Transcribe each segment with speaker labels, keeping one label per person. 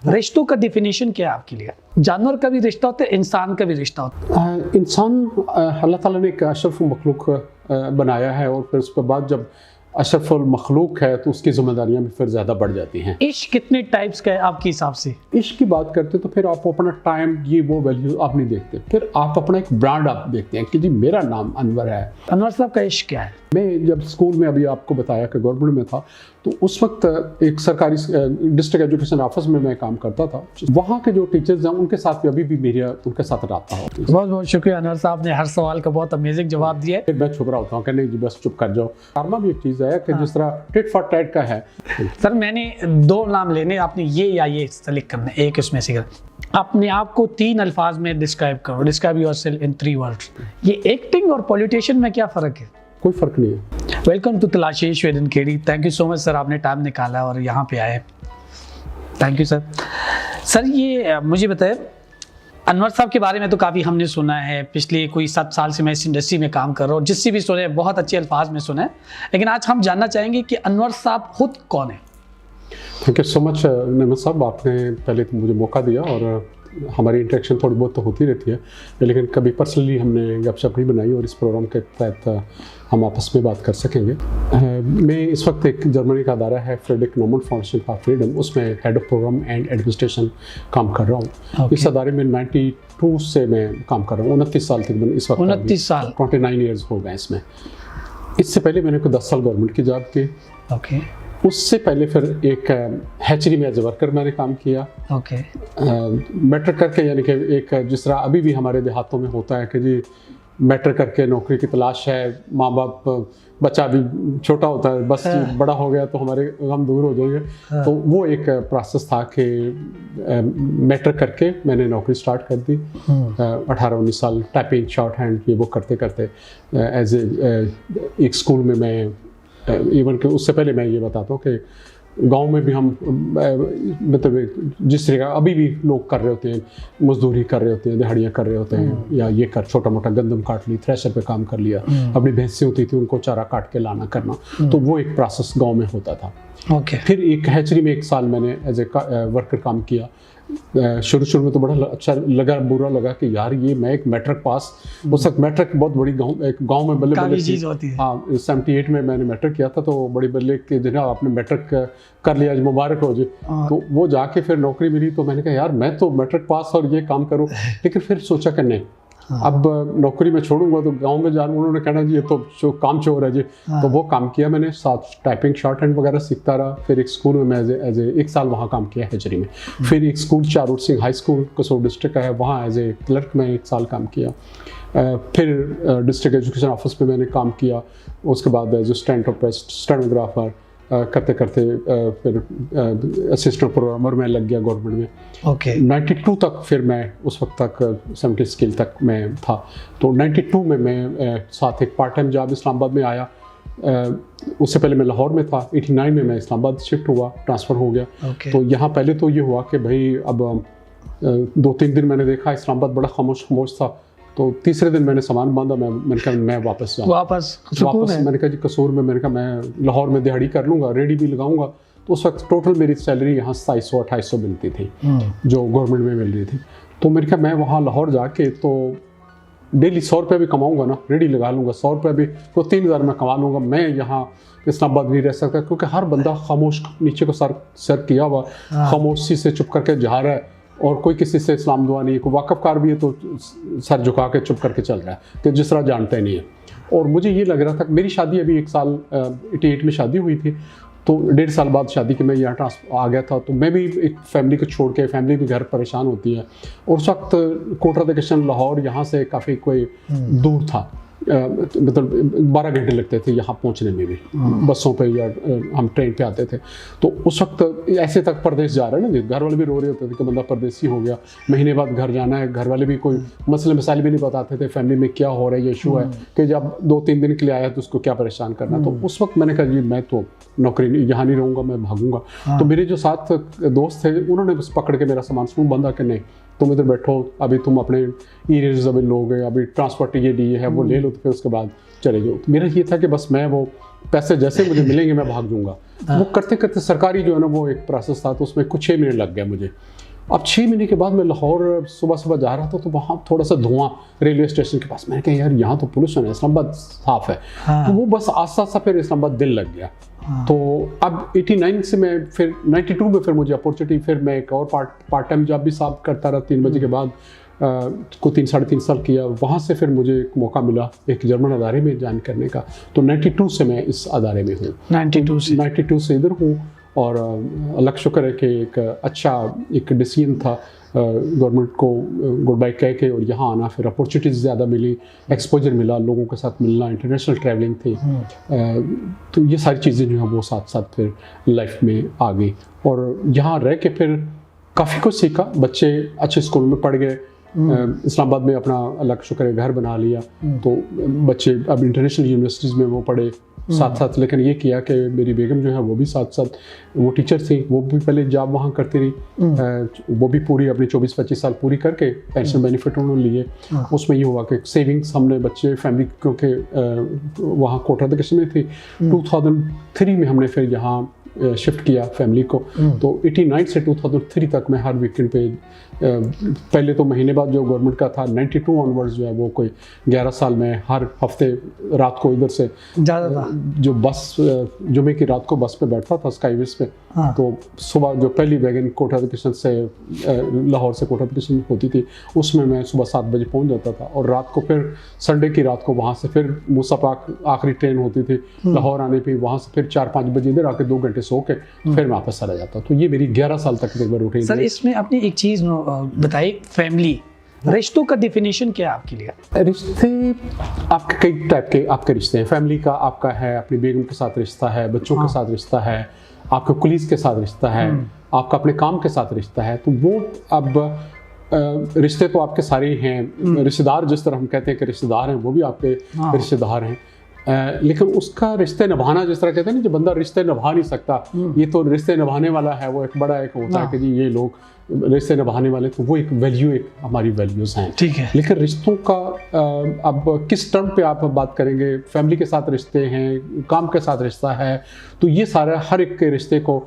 Speaker 1: रिश्तों का डिफिनेशन क्या है आपके लिए? जानवर का भी रिश्ता होता है, इंसान का भी रिश्ता होता है।
Speaker 2: इंसान अल्लाह ताला ने एक अशरफ मखलूक बनाया है, और फिर उसके बाद जब अशरफुल मखलूक है तो उसकी जिम्मेदारियां भी फिर ज़्यादा बढ़ जाती हैं।
Speaker 1: इश्क कितने टाइप्स का है आपके हिसाब से?
Speaker 2: इश्क की बात करते तो फिर आप अपना टाइम, ये वो वैल्यू आप नहीं देखते, फिर आप अपना एक ब्रांड आप देखते हैं कि जी मेरा नाम अनवर है।
Speaker 1: अनवर साहब का इश्क क्या है?
Speaker 2: मैं जब स्कूल में, अभी आपको बताया कि गवर्नमेंट में था, तो उस वक्त एक सरकारी डिस्ट्रिक्ट एजुकेशन ऑफिस में मैं काम करता था। वहाँ के जो टीचर्स हैं उनके साथ भी अभी भी मेरा उनके साथ रहा हो।
Speaker 1: बहुत बहुत शुक्रिया अनवर साहब ने हर सवाल का बहुत अमेजिंग जवाब दिया।
Speaker 2: फिर मैं छुप रहा होता हूँ कि नहीं जी बस चुप कर जाओ। कारमा भी एक चीज़ है कि जिस तरह टिट फॉर टैट का है।
Speaker 1: सर मैंने 2 नाम लेने, आपने ये या ये सेलेक्ट करना है, एक उसमें से। अपने आप को 3 अल्फाज में डिस्क्राइब करो। Describe yourself in 3 words. ये एक्टिंग और पॉलिटिशियन में क्या फ़र्क है?
Speaker 2: कोई फ़र्क नहीं है।
Speaker 1: वेलकम टू तलाशीश विद खेड़ी। Thank you so much sir, आपने टाइम निकाला और यहाँ पे आए। Thank you sir. सर ये मुझे बताए, अनवर साहब के बारे में तो काफ़ी हमने सुना है, पिछले कोई 7 साल से मैं इस इंडस्ट्री में काम कर रहा हूँ, जिससे भी सुने बहुत अच्छे अल्फाज में सुना है, लेकिन आज हम जानना चाहेंगे कि अनवर साहब खुद कौन है?
Speaker 2: थैंक यू सो मच नमत साहब, आपने पहले तो मुझे मौका दिया, और हमारी इंटरेक्शन थोड़ी बहुत तो होती रहती है, लेकिन कभी पर्सनली हमने गपशप नहीं बनाई, और इस प्रोग्राम के तहत हम आपस में बात कर सकेंगे। मैं इस वक्त एक जर्मनी का अदारा है Friedrich Naumann Foundation for Freedom, उसमें head of programme and administration काम कर रहा हूँ। इस अदारे में 92 से मैं काम कर रहा हूँ, 29 साल तक। इस वक्त
Speaker 1: 29 साल,
Speaker 2: 29 ईयर्स हो गए इसमें। इससे पहले मैंने कोई 10 साल गवर्नमेंट की जॉब की।
Speaker 1: ओके।
Speaker 2: उससे पहले फिर एक हैचरी में एज ए वर्कर मैंने काम किया।
Speaker 1: ओके।
Speaker 2: मैट्रिक करके, यानी कि एक जिस तरह अभी भी हमारे देहातों में होता है कि जी मैट्रिक करके नौकरी की तलाश है, माँ बाप, बच्चा अभी छोटा होता है, बस बड़ा हो गया तो हमारे गम दूर हो जाएंगे। तो वो एक प्रोसेस था कि मैट्रिक करके मैंने नौकरी स्टार्ट कर दी। 18-19 साल टाइपिंग, शॉर्ट हैंड, ये वो करते करते एज ए एक स्कूल में मैं, इवन कि उससे पहले मैं ये बताता हूँ कि गांव में भी हम मतलब जिस तरह अभी भी लोग कर रहे होते हैं, मजदूरी कर रहे होते हैं, दिहाड़ियाँ कर रहे होते हैं, या ये कर छोटा मोटा गंदम काट ली, थ्रेशर पे काम कर लिया, अपनी भैंसें होती थी उनको चारा काट के लाना करना, तो वो एक प्रोसेस गांव में होता था।
Speaker 1: ओके।
Speaker 2: फिर एक हैचरी में 1 साल मैंने एज ए वर्कर काम किया। शुरू में तो बड़ा अच्छा लगा, बुरा लगा कि यार ये मैं एक मैट्रिक पास, उस वक्त मैट्रिक बहुत बड़ी गांव में बल्ले
Speaker 1: चीज होती है।
Speaker 2: हाँ, 78 में मैंने मैट्रिक किया था, तो बड़ी बल्ले के दिन आपने मैट्रिक कर लिया, आज मुबारक हो जी। तो वो जाके फिर नौकरी मिली, तो मैंने कहा यार मैं तो मैट्रिक पास और ये काम करूँ, लेकिन फिर सोचा कि नहीं, अब नौकरी में छोड़ूंगा तो गांव में जाना, उन्होंने कहना जी ये तो काम चोर है जी। तो वो काम किया मैंने, साथ टाइपिंग, शॉर्ट हैंड वगैरह सीखता रहा। फिर एक स्कूल में मैं एज ए 1 साल वहाँ काम किया हैचरी में। फिर एक school Charur Singh high school Kasur district का है, वहाँ एज ए क्लर्क में 1 साल काम किया। फिर डिस्ट्रिक्ट एजुकेशन ऑफिस में मैंने काम किया। उसके बाद एज ए स्टेनोग्राफर करते करते फिर असिस्टेंट प्रोग्रामर में लग गया गवर्नमेंट में।
Speaker 1: ओके।
Speaker 2: 92 तक फिर मैं, उस वक्त तक 70 स्किल तक मैं था। तो 92 में मैं साथ एक पार्ट टाइम जॉब इस्लामाबाद में आया। उससे पहले मैं लाहौर में था। 89 में मैं इस्लामाबाद शिफ्ट हुआ, ट्रांसफ़र हो गया। तो यहाँ पहले तो ये हुआ कि भाई अब 2-3 दिन मैंने देखा इस्लामाबाद बड़ा खामोश था, तो तीसरे दिन मैंने सामान बांधा, मैंने कहा मैं वापस जाऊँ। वापस मैंने कहा जी कसूर में, मैंने कहा मैं लाहौर में दिहाड़ी कर लूँगा, रेडी भी लगाऊंगा। तो उस वक्त टोटल मेरी सैलरी यहाँ 2700-2800 मिलती थी, जो गवर्नमेंट में मिल रही थी। तो मैंने कहा मैं वहाँ लाहौर जाके तो डेली 100 रुपये भी कमाऊँगा ना, रेडी लगा लूँगा, 100 रुपये भी तो 3000 में कमा लूँगा। मैं यहाँ इस्लामाबाद नहीं रह सकता, क्योंकि हर बंदा खामोश, नीचे को सर किया हुआ, खामोशी से चुप करके जा रहा है, और कोई किसी से इस्लाम दुआ नहीं है, कोई वाकफ़कार भी है तो सर झुका के चुप करके चल रहा है कि जिस तरह जानता ही नहीं है। और मुझे ये लग रहा था, मेरी शादी अभी 1 साल 88 में शादी हुई थी, तो 1.5 साल बाद शादी के मैं यहाँ ट्रांसफर आ गया था। तो मैं भी एक फैमिली को छोड़ के, फैमिली भी घर परेशान होती है, और उस वक्त कोटरा दकेशन लाहौर यहाँ से काफ़ी कोई दूर था, मतलब 12 घंटे लगते थे यहाँ पहुँचने में भी, बसों पे या हम ट्रेन पे आते थे। तो उस वक्त ऐसे तक परदेश जा रहे हैं ना, घर वाले भी रो रहे होते थे कि बंदा परदेसी हो गया, महीने बाद घर जाना है। घर वाले भी कोई मसले मसाइल भी नहीं बताते थे, फैमिली में क्या हो रहा है, ये इशू है कि जब 2-3 दिन के लिए आया तो उसको क्या परेशान करना। तो उस वक्त मैंने कहा जी मैं तो नौकरी यहाँ नहीं रहूँगा, मैं भागूंगा। तो मेरे जो साथ दोस्त थे उन्होंने बस पकड़ के मेरा सामान सुन बंधा कि नहीं तुम इधर बैठो, अभी तुम अपने इरेजरेबल लोगे, अभी ट्रांसपोर्ट ये डी है वो ले लो, तो फिर उसके बाद चले जाओ। तो मेरा ये था कि बस मैं वो पैसे जैसे मुझे मिलेंगे मैं भाग जाऊंगा। वो करते करते सरकारी जो है ना वो एक प्रोसेस था, तो उसमें कुछ 6 महीने लग गए मुझे। अब 6 महीने के बाद मैं लाहौर सुबह सुबह जा रहा था, तो वहाँ थोड़ा सा धुआं रेलवे स्टेशन के पास, मैंने कहा यार यहाँ तो पोल्यूशन है, इस्लामाबाद साफ है। तो वो बस आस्ता आस्ता फिर इस्लामाबाद दिल लग गया। तो अब 89 से मैं फिर 92 में फिर मुझे अपॉर्चुनिटी, फिर मैं एक और पार्ट टाइम जॉब भी साफ करता रहा 3 बजे के बाद को 3-3.5 साल किया। वहाँ से फिर मुझे एक मौका मिला एक जर्मन अदारे में ज्वाइन करने का। तो 92 से मैं इस अदारे में हूँ। 92 से इधर हूँ। और अल्लाह का शुक्र है कि एक अच्छा एक डिसीजन था गवर्नमेंट को गुड बाय कह के और यहाँ आना। फिर अपॉर्चुनिटीज़ ज़्यादा मिली, एक्सपोजर मिला, लोगों के साथ मिलना, इंटरनेशनल ट्रैवलिंग थी। तो ये सारी चीज़ें जो हैं वो साथ साथ फिर लाइफ में आ गई। और यहाँ रह के फिर काफ़ी कुछ सीखा। बच्चे अच्छे स्कूल में पढ़ गए, इस्लामाबाद में अपना अल्लाह का शुक्र है घर बना लिया। तो बच्चे अब इंटरनेशनल यूनिवर्सिटीज़ में वो पढ़े साथ साथ। लेकिन ये किया कि मेरी बेगम जो है वो भी साथ साथ वो टीचर थी, वो भी पहले जॉब वहाँ करती रही। वो भी पूरी अपनी 24-25 साल पूरी करके पेंशन बेनिफिट उन्होंने लिए। उसमें ये हुआ कि सेविंग्स हमने बच्चे फैमिली, क्योंकि वहाँ कोटा एजुकेशन में थी। 2003 में हमने फिर यहाँ शिफ्ट किया फैमिली को। तो 89 से 2003 तक मैं हर वीकेंड पे, पहले तो महीने बाद जो गवर्नमेंट का था, 92 ऑनवर्ड्स जो है वो कोई 11 साल में हर हफ्ते रात को इधर से जो बस जुमे की रात को बस पे बैठता था स्काईवेज पे। तो सुबह जो पहली वैगन कोटा एजुकेशन से लाहौर से कोटा एजुकेशन होती थी, उसमें मैं सुबह 7 बजे पहुंच जाता था। और रात को फिर संडे की रात को वहाँ से फिर मूसा पाक आखिरी ट्रेन होती थी लाहौर आने पे, वहाँ से फिर 4-5 बजे इधर आके 2 घंटे सो के फिर वापस चला जाता। तो ये मेरी 11 साल तक की रूटीन।
Speaker 1: सर इसमें आपने एक चीज़ बताई, फैमिली रिश्तों का डिफिनेशन क्या है आपके लिए?
Speaker 2: रिश्ते आपके कई टाइप के आपके रिश्ते हैं। फैमिली का आपका है, अपनी बेगम के साथ रिश्ता है, बच्चों के साथ रिश्ता है, आपके कुलीस के साथ रिश्ता है, आपका अपने काम के साथ रिश्ता है। तो वो अब रिश्ते तो आपके सारे ही हैं। रिश्तेदार जिस तरह हम कहते हैं कि रिश्तेदार हैं, वो भी आपके रिश्तेदार हैं। लेकिन उसका रिश्ते निभाना, जिस तरह कहते हैं ना, जो बंदा रिश्ते निभा नहीं सकता, ये तो रिश्ते निभाने वाला है, वो एक बड़ा एक होता है कि जी ये लोग रिश्ते निभाने वाले, तो वो एक वैल्यू, एक हमारी वैल्यूज़ हैं।
Speaker 1: ठीक है।
Speaker 2: लेकिन रिश्तों का अब किस टर्म पे आप बात करेंगे? फैमिली के साथ रिश्ते हैं, काम के साथ रिश्ता है, तो ये सारा हर एक के रिश्ते को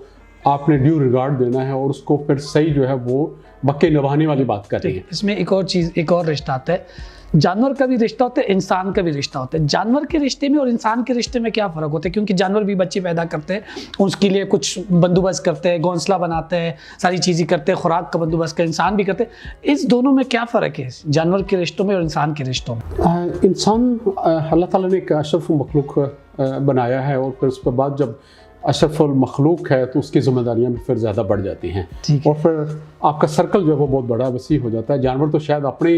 Speaker 2: आपने ड्यू रिगार्ड देना है और उसको फिर सही जो है वो मक्के निभाने वाली बात कर रही है।
Speaker 1: इसमें एक और चीज़, एक और रिश्ता आता है, जानवर का भी रिश्ता होता है, इंसान का भी रिश्ता होता है। जानवर के रिश्ते में और इंसान के रिश्ते में क्या फ़र्क होता है? क्योंकि जानवर भी बच्चे पैदा करते हैं, उसके लिए कुछ बंदोबस्त करते हैं, घोंसला बनाते हैं, सारी चीज़ें करते हैं, खुराक का बंदोबस्त करते हैं, इंसान भी करते हैं। इस दोनों में क्या फ़र्क है, जानवर के रिश्तों में और इंसान के रिश्तों में?
Speaker 2: इंसान अल्लाह ताला ने एक अशरफ मखलूक बनाया है, और फिर उसके बाद जब अशरफुल मखलूक है तो उसकी जिम्मेदारियाँ भी फिर ज़्यादा बढ़ जाती हैं, और फिर आपका सर्कल जो है वो बहुत बड़ा वसी हो जाता है। जानवर तो शायद अपने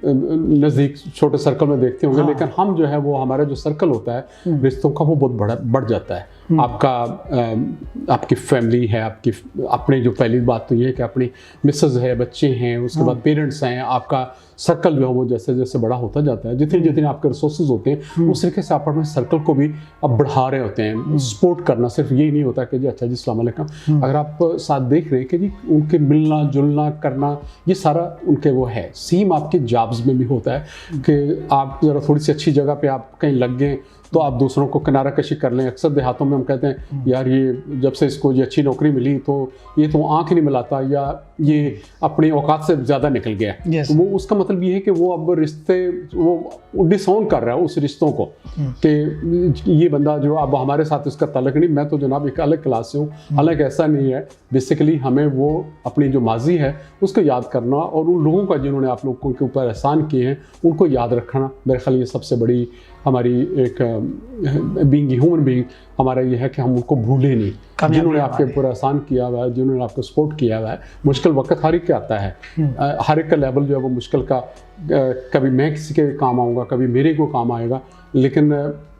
Speaker 2: नज़दीक छोटे सर्कल में देखते होंगे, लेकिन हम जो है वो हमारा जो सर्कल होता है रिश्तों का वो बहुत बड़ा बढ़ जाता है। आपका आपकी फैमिली है, आपकी अपने जो पहली बात तो ये है कि अपनी मिसेज है, बच्चे हैं, उसके बाद पेरेंट्स हैं, आपका सर्कल जो है वो जैसे जैसे बड़ा होता जाता है, जितने जितने आपके रिसोर्सेज होते हैं उस तरीके से आप अपने सर्कल को भी अब बढ़ा रहे होते हैं। सपोर्ट करना सिर्फ यही नहीं होता कि जी अच्छा जी अस्सलाम वालेकुम, अगर आप साथ देख रहे हैं कि जी उनके मिलना जुलना करना ये सारा उनके वो है। सेम आपके जॉब्स में भी होता है कि आप ज़रा थोड़ी सी अच्छी जगह पे आप कहीं लग गए तो आप दूसरों को किनारा कशी कर लें। अक्सर देहातों में हम कहते हैं यार ये जब से इसको ये अच्छी नौकरी मिली तो ये तो आँख ही नहीं मिलाता, या ये अपनी औकात से ज़्यादा निकल गया। तो वो उसका मतलब ये है कि वो अब रिश्ते वो डिसऑन कर रहा है उस रिश्तों को, कि ये बंदा जो अब हमारे साथ इसका ताल्लुक नहीं, मैं तो जनाब एक अलग क्लास से हूँ। हालांकि ऐसा नहीं है, बेसिकली हमें वो अपनी जो माजी है उसको याद करना, और उन लोगों का जिन्होंने आप लोगों के ऊपर एहसान किए हैं उनको याद रखना, मेरे ख्याल ये सबसे बड़ी हमारी एक बीइंग ह्यूमन बीइंग हमारा ये है कि हम उनको भूलें नहीं, जिन्होंने आपके ऊपर एहसान किया हुआ है, जिन्होंने आपको सपोर्ट किया हुआ है। मुश्किल वक्त हर एक के आता है, हर एक का लेवल जो है वो मुश्किल का, कभी मैं किसी के काम आऊँगा, कभी मेरे को काम आएगा, लेकिन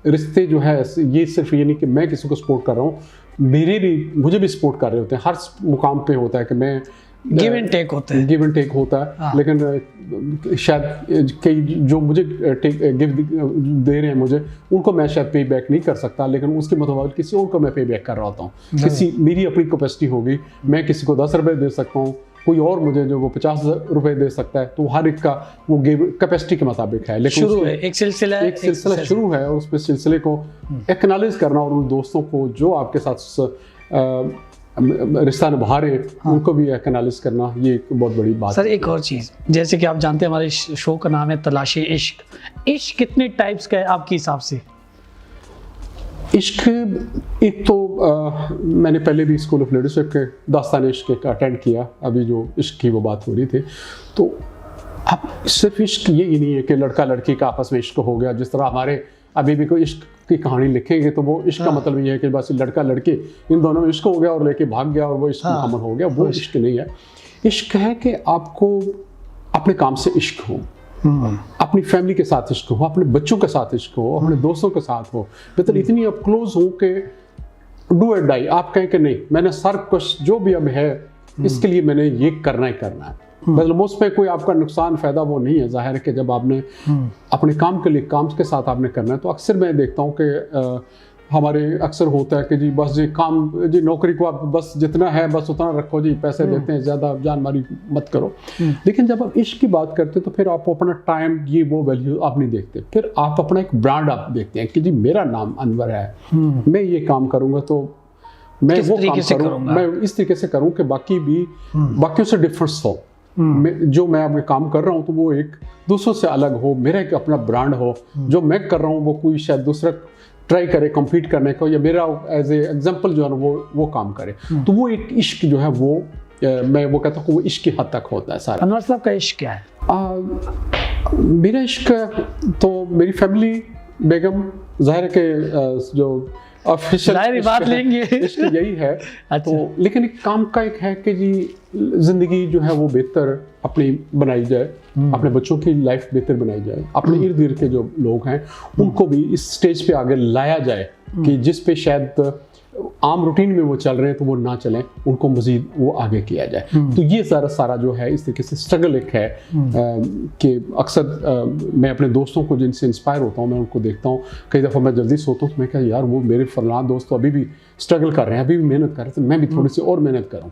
Speaker 2: रिश्ते जो है ये सिर्फ ये नहीं कि मैं किसी को सपोर्ट कर रहा हूँ, मुझे भी सपोर्ट कर रहे होते हैं। हर मुकाम पे होता है कि मैं
Speaker 1: गिव एंड टेक होता है,
Speaker 2: गिव एंड टेक होता है। हाँ। लेकिन शायद कई जो मुझे गिव दे रहे हैं मुझे, उनको मैं शायद पे बैक नहीं कर सकता, लेकिन उसके मुताबिक किसी और को मैं पे बैक कर रहा होता हूँ। किसी मेरी अपनी कैपेसिटी होगी, मैं किसी को 10 रुपये दे सकता हूँ, कोई और मुझे जो वो 50 रुपए दे सकता है, तो हर एक का वो कैपेसिटी के मुताबिक है। लेकिन
Speaker 1: शुरू है एक सिलसिला
Speaker 2: शुरू है, और उस सिलसिले को एक्नॉलेज करना और उन दोस्तों को जो आपके साथ रिश्ता निभा रहे हैं उनको भी एक्नॉलेज करना, ये एक बहुत बड़ी बात
Speaker 1: सर। एक और चीज़, जैसे कि आप जानते हैं हमारे शो का नाम है तलाशी इश्क। इश्क कितने टाइप्स का है आपके हिसाब से?
Speaker 2: इश्क एक तो मैंने पहले भी स्कूल ऑफ लीडरशिप के दास्तान इश्क का अटेंड किया, अभी जो इश्क की वो बात हो रही थी, तो अब सिर्फ इश्क ये नहीं है कि लड़का लड़की का आपस में इश्क हो गया। जिस तरह हमारे अभी भी कोई इश्क की कहानी लिखेंगे तो वो इश्क का मतलब ये है कि बस लड़का लड़की इन दोनों में इश्क हो गया और लेके भाग गया और वो इश्क मुकम्मल हो गया। वो इश्क नहीं है। इश्क है कि आपको अपने काम से इश्क हो, अपनी फैमिली के साथ इश्क हो, अपने बच्चों के साथ इश्क हो, अपने दोस्तों के साथ हो, मतलब इतनी आप क्लोज हो कि डू एंड डाई, आप कहें कि नहीं मैंने सर कुछ जो भी अब है इसके लिए मैंने ये करना ही करना है। मतलब उसमें कोई आपका नुकसान फायदा वो नहीं है। जाहिर है कि जब आपने अपने काम के लिए काम के साथ आपने करना है, तो अक्सर मैं देखता हूँ कि हमारे अक्सर होता है कि जी बस जी काम जी नौकरी को आप बस जितना है बस उतना रखो जी, पैसे देते हैं ज़्यादा जानमारी मत करो। लेकिन जब आप इश्क की बात करते हैं तो फिर आप अपना टाइम ये वो वैल्यू आप नहीं देखते, फिर आप अपना एक ब्रांड आप देखते हैं कि जी मेरा नाम अनवर है, मैं ये काम करूँगा तो मैं वो काम करूँ, मैं इस तरीके से करूँ कि बाकी भी बाकियों से डिफरेंस हो। जो मैं अब काम कर रहा हूँ तो वो एक दूसरों से अलग हो, मेरा एक अपना ब्रांड हो। जो मैं कर रहा हूँ वो कोई शायद दूसरा ट्राई करे कम्पीट करने को, या मेरा एज ए एग्जाम्पल जो है वो काम करे। तो वो एक इश्क जो है वो मैं वो कहता हूँ वो इश्क की हद तक होता है सारा।
Speaker 1: अनवर साहब का इश्क क्या है?
Speaker 2: मेरा इश्क तो मेरी फैमिली, बेगम, ज़ाहिर के जो ऑफिशियल
Speaker 1: बात लेंगे
Speaker 2: इश्क यही है।
Speaker 1: अच्छा।
Speaker 2: तो लेकिन एक काम का एक है कि जी जिंदगी जो है वो बेहतर अपनी बनाई जाए, अपने बच्चों की लाइफ बेहतर बनाई जाए, अपने इर्द गिर्द के जो लोग हैं उनको भी इस स्टेज पे आगे लाया जाए कि जिस पे शायद आम रूटीन में वो चल रहे हैं तो वो ना चलें, उनको मजीद वो आगे किया जाए। तो ये सारा जो है इस तरीके से स्ट्रगल एक है कि अक्सर मैं अपने दोस्तों को जिनसे इंस्पायर होता हूँ मैं उनको देखता हूँ। कई दफ़ा मैं जल्दी सोता हूँ तो मैं क्या यार वो मेरे फलाना दोस्त तो अभी भी स्ट्रगल कर रहे हैं, अभी भी मेहनत कर रहे हैं, तो मैं भी थोड़ी सी और मेहनत करूँ,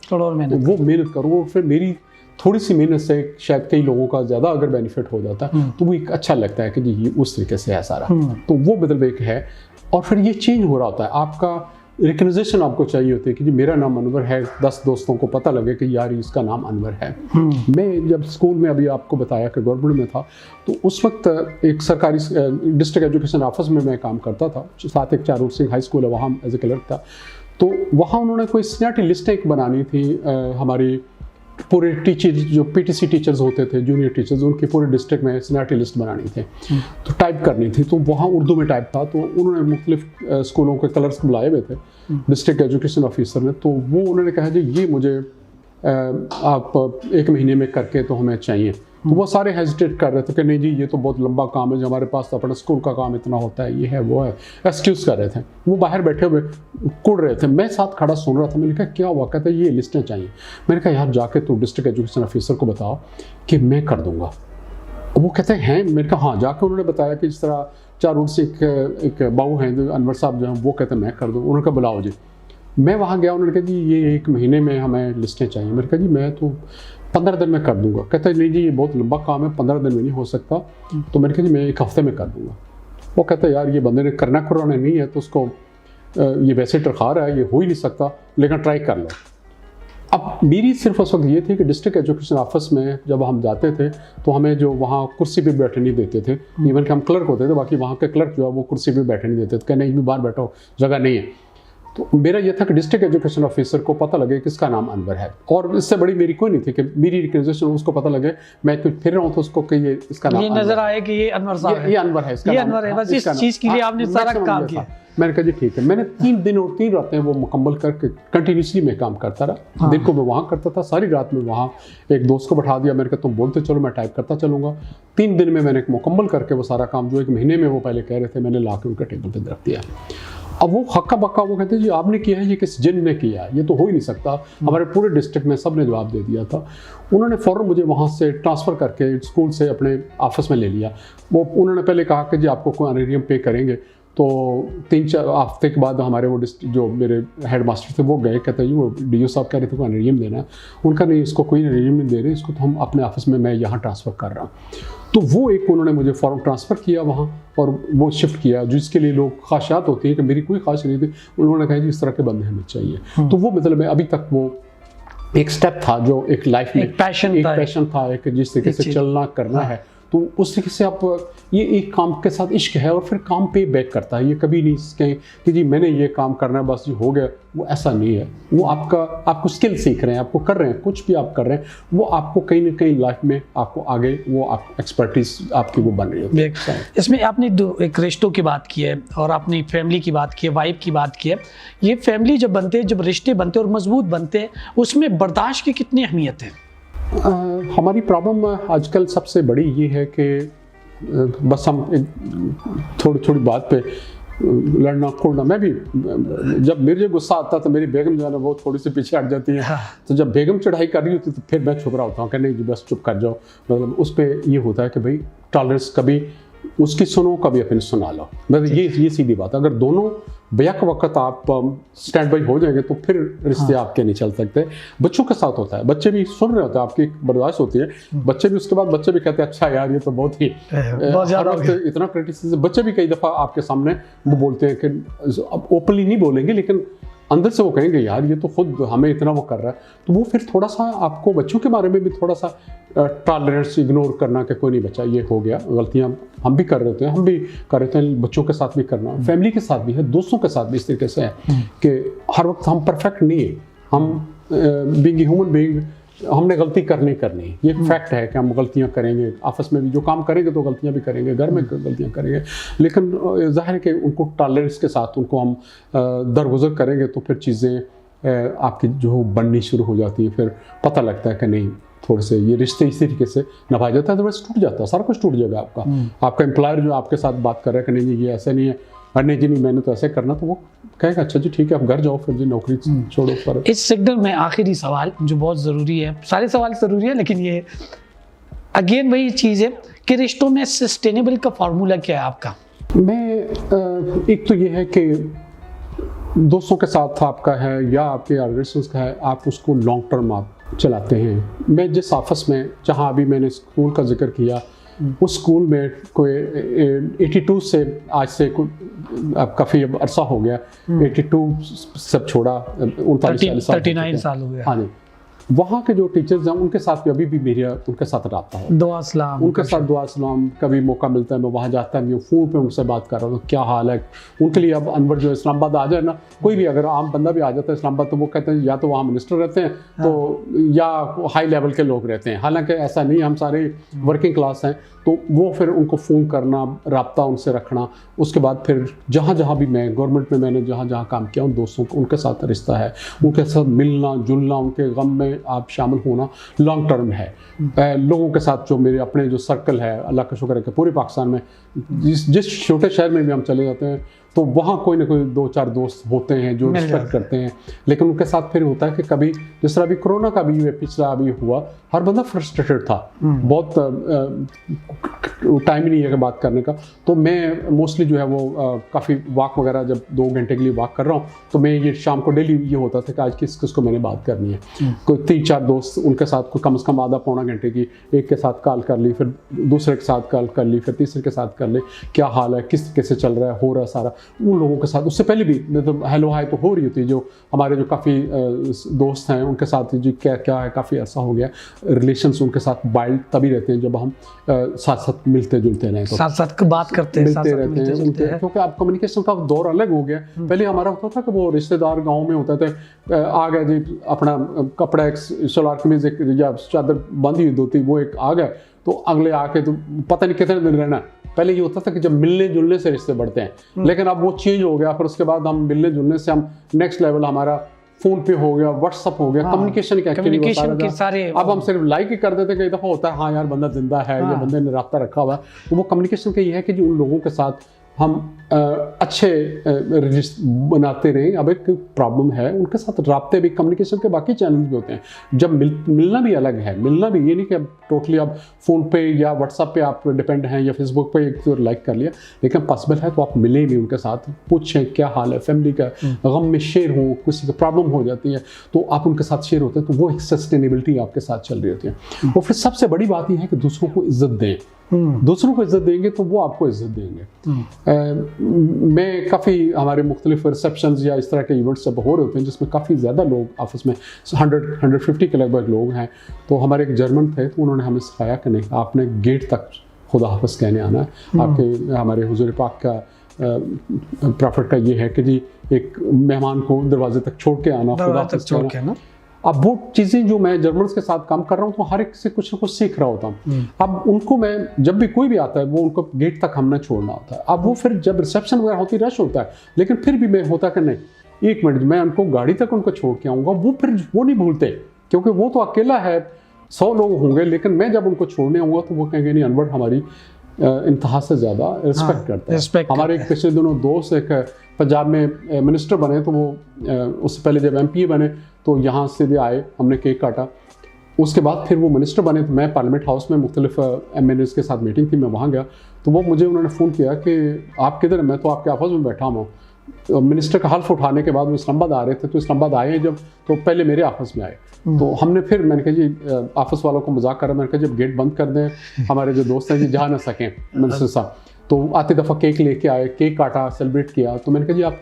Speaker 2: वो मेहनत करूँ और फिर मेरी थोड़ी सी मेहनत से शायद कई लोगों का ज़्यादा अगर बेनिफिट हो जाता तो वो एक अच्छा लगता है कि जी ये उस तरीके से है सारा। तो वो मतलब एक है। और फिर ये चेंज हो रहा होता है, आपका रिकग्निशन आपको चाहिए होती है कि जी मेरा नाम अनवर है, 10 दोस्तों को पता लगे कि यार इसका नाम अनवर है। मैं जब स्कूल में अभी आपको बताया कि गवर्नमेंट में था तो उस वक्त एक सरकारी डिस्ट्रिक्ट एजुकेशन ऑफिस में मैं काम करता था, साथ एक चारूर सिंह हाई स्कूल है वहाँ एज ए क्लर्क था। तो वहाँ उन्होंने कोई सीनियरिटी लिस्ट एक बनानी थी हमारी पूरे टीचर जो पीटीसी टीचर्स होते थे, जूनियर टीचर्स, उनकी पूरे डिस्ट्रिक्ट में सीनियरिटी लिस्ट बनानी थी तो टाइप करनी थी। तो वहाँ उर्दू में टाइप था, तो उन्होंने मुख्तलिफ स्कूलों के कलर्स बुलाए हुए थे डिस्ट्रिक्ट एजुकेशन ऑफिसर ने। तो वो उन्होंने कहा जी ये मुझे आप 1 महीने में करके तो हमें चाहिए। तो वो सारे हेजिटेट कर रहे थे कि नहीं जी ये तो बहुत लंबा काम है, जो हमारे पास तो अपना स्कूल का काम इतना होता है, ये है वो है, एक्सक्यूज़ कर रहे थे। वो बाहर बैठे हुए कुड़ रहे थे, मैं साथ खड़ा सुन रहा था। मैंने कहा क्या हुआ? कहते ये लिस्टें चाहिए। मैंने कहा यार जाके तो डिस्ट्रिक्ट एजुकेशन ऑफिसर को बताओ कि मैं कर दूँगा। वो कहते हैं, मैंने कहा हाँ। जाके उन्होंने बताया कि जिस तरह चारूर से एक बाबू हैं जो अनवर साहब जो हैं वो कहते हैं मैं कर दूँ। उन्होंने कहा बुलाओ जी। मैं वहाँ गया, उन्होंने कहा जी ये 1 महीने में हमें लिस्टें चाहिए। मैंने कहा जी मैं तो 15 दिन में कर दूंगा। कहता है नहीं जी ये बहुत लंबा काम है, 15 दिन में नहीं हो सकता। तो मैंने कहा जी मैं 1 हफ्ते में कर दूंगा। वो कहता है यार ये बंदे ने करना कराना नहीं है तो उसको ये वैसे टरखा रहा है, ये हो ही नहीं सकता, लेकिन ट्राई कर लो। अब मेरी सिर्फ उस वक्त ये थी कि डिस्ट्रिक्ट एजुकेशन ऑफिस में जब हम जाते थे तो हमें जो वहाँ कुर्सी पे बैठे नहीं देते थे, इवन कि हम क्लर्क होते थे, बाकी वहाँ के क्लर्क जो है वो कुर्सी पे बैठे नहीं देते थे, कहने भी बाहर बैठो जगह नहीं है। तो मेरा यह था कि डिस्ट्रिक्ट एजुकेशन ऑफिसर को पता लगे कि इसका नाम अनवर है, और इससे बड़ी मेरी कोई नहीं थी कि मेरी रिकग्निशन उसको पता लगे, मैं फिर रहा हूँ तो उसको कि ये इसका नाम
Speaker 1: ये नजर आए कि ये अनवर साहब है,
Speaker 2: ये अनवर है, इसका
Speaker 1: ये अनवर है। बस इस चीज़ के लिए आपने सारा काम किया।
Speaker 2: मैंने कहा जी ठीक है। मैंने 3 दिन और 3 रातें वो मुकम्मल करके कंटिन्यूसली मैं काम करता रहा। दिन को मैं वहाँ करता था, सारी रात में वहाँ एक दोस्त को बैठा दिया। मैंने कहा तुम बोलते चलो मैं टाइप करता चलूँगा। 3 दिन में मैंने मुकम्मल करके वो सारा काम जो 1 महीने में वो पहले कह रहे थे मैंने ला के उनके टेबल पर रख दिया। अब वो हक्का बक्का वो कहते हैं जी आपने किया है, ये किस जिन ने किया है, ये तो हो ही नहीं सकता। हमारे पूरे डिस्ट्रिक्ट में सब ने जवाब दे दिया था। उन्होंने फ़ौरन मुझे वहाँ से ट्रांसफ़र करके स्कूल से अपने ऑफिस में ले लिया। वो उन्होंने पहले कहा कि जी आपको कोई ऑनरेरियम पे करेंगे, तो 3-4 हफ्ते के बाद हमारे वो जो मेरे हेड मास्टर थे वो गए, कहते जी वो DO साहब कह रहे थे को एनरियम देना है। उनका नहीं, इसको कोई एनरियम नहीं दे रहे, इसको तो हम अपने ऑफिस में मैं यहाँ ट्रांसफ़र कर रहा हूँ। तो वो एक उन्होंने मुझे फॉर्म ट्रांसफ़र किया वहाँ और वो शिफ्ट किया, जिसके लिए लोग ख्वाहिशात होती हैं कि मेरी कोई ख्वाहिश नहीं थी, उन्होंने कहा जी इस तरह के बंदे हमें चाहिए। तो वो मतलब मैं अभी तक वो एक स्टेप था जो एक लाइफ में
Speaker 1: एक पैशन
Speaker 2: था, एक जिस तरीके से चलना करना है, तो उस तरीके से आप ये एक काम के साथ इश्क है और फिर काम पे बैक करता है। ये कभी नहीं कहें कि जी मैंने ये काम करना है बस जी हो गया, वो ऐसा नहीं है। वो आपको स्किल सीख रहे हैं, आपको कर रहे हैं, कुछ भी आप कर रहे हैं, वो आपको कहीं ना कहीं लाइफ में आपको आगे वो आप एक्सपर्टीज आपकी वो बन रही है।
Speaker 1: इसमें आपने एक रिश्तों की बात की है और आपने फैमिली की बात की है, वाइफ की बात की है। ये फैमिली जब बनते हैं, जब रिश्ते बनते हैं और मजबूत बनते हैं, उसमें बर्दाश्त की कितनी अहमियत है?
Speaker 2: हमारी प्रॉब्लम आजकल सबसे बड़ी ये है कि बस हम थोड़ी बात पे लड़ना खोड़ना। मैं भी जब मेरे गुस्सा आता तो मेरी बेगम जो है ना वो थोड़ी सी पीछे हट जाती है। तो जब बेगम चढ़ाई कर रही होती तो फिर मैं चुप रहा होता हूँ कि नहीं जी बस चुप कर जाओ। मतलब उस पर ये होता है कि भाई टॉलरेंस, कभी उसकी सुनो कभी अपनी सुना लो। मतलब ये सीधी बात है। अगर दोनों बेक वक्त आप स्टैंड बाई हो जाएंगे तो फिर रिश्ते आपके नहीं चल सकते। बच्चों के साथ होता है, बच्चे भी सुन रहे होते हैं, आपकी बर्दाश्त होती है, बच्चे भी उसके बाद बच्चे भी कहते हैं अच्छा यार ये तो बहुत ही इतना क्रिटिसिज्म। बच्चे भी कई दफ़ा आपके सामने वो बोलते हैं कि अब ओपनली नहीं बोलेंगे लेकिन अंदर से वो कहेंगे यार ये तो खुद हमें इतना वो कर रहा है। तो वो फिर थोड़ा सा आपको बच्चों के बारे में भी थोड़ा सा टॉलरेंस इग्नोर करना कि कोई नहीं बच्चा ये हो गया, गलतियां हम भी कर रहे होते हैं, हम भी कर रहे थे, बच्चों के साथ भी करना, फैमिली के साथ भी है, दोस्तों के साथ भी इस तरीके से है कि हर वक्त हम परफेक्ट नहीं है। हम बीइंग ह्यूमन बीइंग हमने गलती करनी ये फैक्ट है कि हम गलतियां करेंगे, आपस में भी जो काम करेंगे तो गलतियां भी करेंगे, घर में गलतियां करेंगे, लेकिन जाहिर है कि उनको टॉलरेंस के साथ उनको हम दरगुजर करेंगे तो फिर चीज़ें आपकी जो बननी शुरू हो जाती है। फिर पता लगता है कि नहीं थोड़े से ये रिश्ते इसी तरीके से निभाया जाता है तो बस टूट जाता है, सारा कुछ टूट जाएगा आपका। आपका एम्प्लॉयर जो आपके साथ बात कर रहा है कि नहीं जी ये ऐसे नहीं है, अरे जी नहीं मैंने तो ऐसे करना, तो वो कहेगा अच्छा जी ठीक है आप घर जाओ फिर जी नौकरी छोड़ो। पर
Speaker 1: इस सेक्टर में आखिरी सवाल जो बहुत ज़रूरी है, सारे सवाल ज़रूरी है लेकिन ये अगेन वही चीज़ है कि रिश्तों में सस्टेनेबल का फार्मूला क्या है आपका?
Speaker 2: मैं एक तो ये है कि दोस्तों के साथ आपका है या आपके रिलेशंस का है, आप उसको लॉन्ग टर्म आप चलाते हैं। मैं जिस ऑफिस में जहाँ अभी मैंने स्कूल का जिक्र किया, उस स्कूल में कोई 82 से आज से अब काफ़ी अरसा हो गया, 82 सब छोड़ा,
Speaker 1: 39 साल हो गया।
Speaker 2: हाँ जी, वहाँ के जो टीचर्स हैं उनके साथ भी अभी भी मेरा उनके साथ रहा है,
Speaker 1: दुआ सलाम,
Speaker 2: उनके साथ दुआ सलाम। कभी मौका मिलता है मैं वहाँ जाता नहीं हूँ, फ़ोन पे उनसे बात कर रहा हूँ क्या हाल है। उनके लिए अब अनवर जो इस्लामाबाद आ जाए ना, कोई भी अगर आम बंदा भी आ जाता है इस्लामाबाद तो वो कहते हैं या तो वहाँ मिनिस्टर रहते हैं तो या हाई लेवल के लोग रहते हैं। हालांकि ऐसा नहीं, हम सारे वर्किंग क्लास हैं। तो वो फिर उनको फ़ोन करना, रब्ता उनसे रखना, उसके बाद फिर जहाँ जहाँ भी मैं गवर्नमेंट में मैंने जहाँ जहाँ काम किया उन दोस्तों को उनके साथ रिश्ता है, उनके साथ मिलना जुलना, उनके गम में आप शामिल होना लॉन्ग टर्म है। लोगों के साथ जो मेरे अपने जो सर्कल है, अल्लाह का शुक्र है कि पूरे पाकिस्तान में जिस छोटे शहर में भी हम चले जाते हैं तो वहाँ कोई ना कोई 2-4 दोस्त होते हैं जो रिस्पेक्ट करते हैं। लेकिन उनके साथ फिर होता है कि कभी जिस तरह अभी कोरोना का भी पिछला अभी हुआ, हर बंदा फ्रस्ट्रेटेड था, बहुत टाइम ही नहीं है कि बात करने का। तो मैं मोस्टली जो है वो काफ़ी वॉक वगैरह जब 2 घंटे के लिए वॉक कर रहा हूँ तो मैं ये शाम को डेली ये होता था कि आज किस को मैंने बात करनी है। कोई 3-4 दोस्त उनके साथ कोई कम से कम आधा पौना घंटे की, एक के साथ कॉल कर ली, फिर दूसरे के साथ कॉल कर ली, फिर तीसरे के साथ कर ले, क्या हाल है, किस कैसे चल रहा है, हो रहा है सारा। उन लोगों के साथ उससे पहले भी मतलब हेलो हाय तो हो रही होती, जो हमारे जो काफ़ी दोस्त हैं उनके साथ जी क्या है, काफ़ी ऐसा हो गया रिलेशंस उनके साथ बाइल्ड तभी रहते हैं जब हम साथ साथ मिलते जुलते रहें, तो
Speaker 1: साथ बात करते हैं,
Speaker 2: मिलते रहते हैं क्योंकि अब कम्युनिकेशन का दौर अलग हो गया। पहले हमारा होता था कि वो रिश्तेदार गाँव में होते थे, आ गया जी अपना कपड़ा एक सलवार कमीज एक या चादर बंधी हुई धोती वो एक आ गया तो अगले आके तो पता नहीं कितने दिन रहना। पहले ये होता था कि जब मिलने जुलने से रिश्ते बढ़ते हैं, लेकिन अब वो चेंज हो गया। फिर उसके बाद हम मिलने जुलने से हम नेक्स्ट लेवल हमारा फ़ोन पे हो गया, व्हाट्सअप हो गया, कम्युनिकेशन के सारे अब हम सिर्फ लाइक ही कर देते। कई दफ़ा होता है हाँ यार बंदा जिंदा है या बंदे ने रब्ता रखा हुआ है, तो वो कम्युनिकेशन का ये है कि जो उन लोगों के साथ हम अच्छे बनाते रहें। अब एक प्रॉब्लम है, उनके साथ राब्ते भी, कम्युनिकेशन के बाकी चैनल्स भी होते हैं। जब मिलना भी अलग है, मिलना भी ये नहीं कि अब टोटली आप फ़ोन पे या व्हाट्सएप पे आप डिपेंड हैं या फेसबुक पे एक लाइक कर लिया, लेकिन पॉसिबल है तो आप मिलें भी उनके साथ, पूछें क्या हाल है, फैमिली का गम में शेयर हो, किसी को प्रॉब्लम हो जाती है तो आप उनके साथ शेयर होते हैं, तो वो एक सस्टेनेबिलिटी आपके साथ चल रही होती है। और फिर सबसे बड़ी बात यह है कि दूसरों को इज्जत दें। दूसरों को इज्जत देंगे तो वो आपको इज्जत देंगे। मैं काफ़ी हमारे मुख्तलिफ रिसेप्शंस या इस तरह के इवेंट्स सब हो रहे होते हैं जिसमें काफ़ी ज़्यादा लोग आपस में 100-150 के लगभग लोग हैं। तो हमारे एक जर्मन थे, तो उन्होंने हमें सिखाया कि नहीं, आपने गेट तक खुदा हाफ़िज़ कहने आना है। आपके हमारे हुज़ूर पाक का प्रॉफिट का ये है कि जी एक मेहमान को दरवाजे तक छोड़ के आना, खुदा हाफ़िज़ कहना। अब वो चीज़ें जो मैं जर्मन्स के साथ काम कर रहा हूँ तो हर एक से कुछ ना कुछ सीख रहा होता हूँ। अब उनको मैं जब भी कोई भी आता है वो उनको गेट तक हमने छोड़ना होता है। अब वो फिर जब रिसेप्शन वगैरह होती रश होता है, लेकिन फिर भी मैं होता कि नहीं 1 मिनट मैं उनको गाड़ी तक उनको छोड़ के आऊँगा, वो फिर वो नहीं भूलते, क्योंकि वो तो अकेला है, 100 लोग होंगे, लेकिन मैं जब उनको छोड़ने आऊँगा तो वो कहेंगे नहीं अनवर हमारी इंतहा से ज़्यादा रिस्पेक्ट करता है। हमारे एक पिछले दिनों दोस्त एक पंजाब में मिनिस्टर बने, तो वो उससे पहले जब MP बने तो यहाँ से भी आए, हमने केक काटा। उसके बाद फिर वो मिनिस्टर बने तो मैं पार्लियामेंट हाउस में मुख्तलिफ MNAs के साथ मीटिंग थी, मैं वहाँ गया तो वो मुझे उन्होंने फ़ोन किया कि आप किधर हैं? मैं तो आपके ऑफिस में बैठा हूँ। मिनिस्टर का हल्फ उठाने के बाद वो इस्लामाबाद आ रहे थे, तो इस्लामाबाद आए जब तो पहले मेरे ऑफिस में आए। तो हमने फिर मैंने कहा जी ऑफिस वालों को मजाक करा, मैंने कहा जब गेट बंद कर दें हमारे जो दोस्त हैं जी जा ना सकें मिनिस्टर साहब, तो आती दफ़ा केक लेके आए, केक काटा, सेलिब्रेट किया। तो मैंने कहा जी आप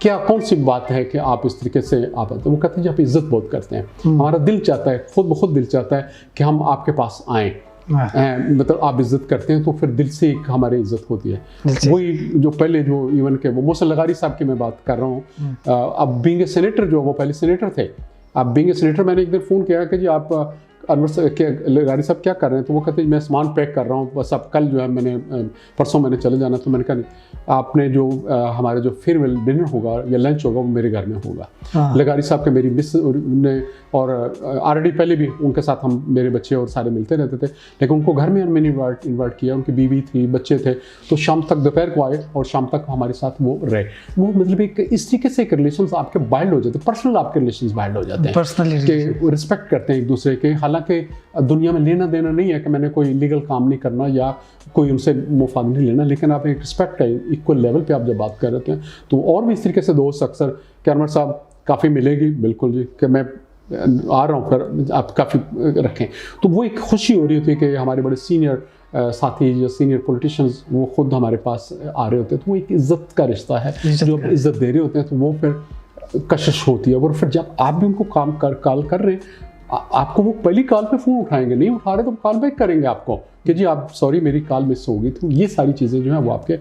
Speaker 2: क्या कौन सी बात है कि आप इस तरीके से आप आते? वो कहते हैं जी आप इज्जत बहुत करते हैं, हमारा दिल चाहता है, खुद ब खुद दिल चाहता है कि हम आपके पास आएँ। मतलब आप इज्जत करते हैं तो फिर दिल से एक हमारी इज्जत होती है। वही जो पहले जो इवन के वो मोहसिन लगारी साहब की मैं बात कर रहा हूँ, अब बीइंग ए सेनेटर, जो वो पहले सेनेटर थे, अब बीइंग ए सेनेटर मैंने एक दिन फ़ोन किया कि जी आप अनवर लगारी साहब क्या कर रहे हैं? तो वो कहते हैं मैं सामान पैक कर रहा हूँ, बस अब कल जो है मैंने परसों मैंने चले जाना। तो मैंने कहा आपने जो हमारे जो फेयरवेल डिनर होगा या लंच होगा वो मेरे घर में होगा। लगारी साहब के मेरी मिस ने और ऑलरेडी पहले भी उनके साथ हम मेरे बच्चे और सारे मिलते रहते थे, लेकिन उनको घर में मैंने इन्वाइट किया। उनकी बीवी थी, बच्चे थे, तो शाम तक दोपहर को आए और शाम तक हमारे साथ वो रहे। वो मतलब एक इस तरीके से एक रिलेशंस आपके बाइल्ड हो जाते हैं, पर्सनल आपके रिलेशंस बाइल्ड हो जाते हैं, पर्सनली कि रिस्पेक्ट करते हैं एक दूसरे के। हालांकि दुनिया में लेना देना नहीं है कि मैंने कोई इलीगल काम नहीं करना या कोई उनसे मुफाद नहीं लेना, लेकिन आप एक रिस्पेक्ट है, इक्वल लेवल पे आप जब बात कर रहे हैं तो और भी इस तरीके से दोस्त अक्सर कि अनवर साहब काफ़ी मिलेगी, बिल्कुल जी कि मैं आ रहा हूँ, फिर आप काफ़ी रखें। तो वो एक खुशी हो रही होती है कि हमारे बड़े सीनियर साथी या सीनियर पॉलिटिशियंस वो खुद हमारे पास आ रहे होते हैं, तो वो एक इज़्ज़त का रिश्ता है। जो आप इज़्ज़त दे रहे होते हैं तो वो फिर कशिश होती है। और फिर जब आप भी उनको कॉल कर रहे हैं, आपको वो पहली कॉल पे फ़ोन उठाएंगे, नहीं उठा रहे तो कॉल बैक करेंगे आपको कि जी आप सॉरी मेरी कॉल मिस हो गई। तो ये सारी चीज़ें जो हैं वो आपके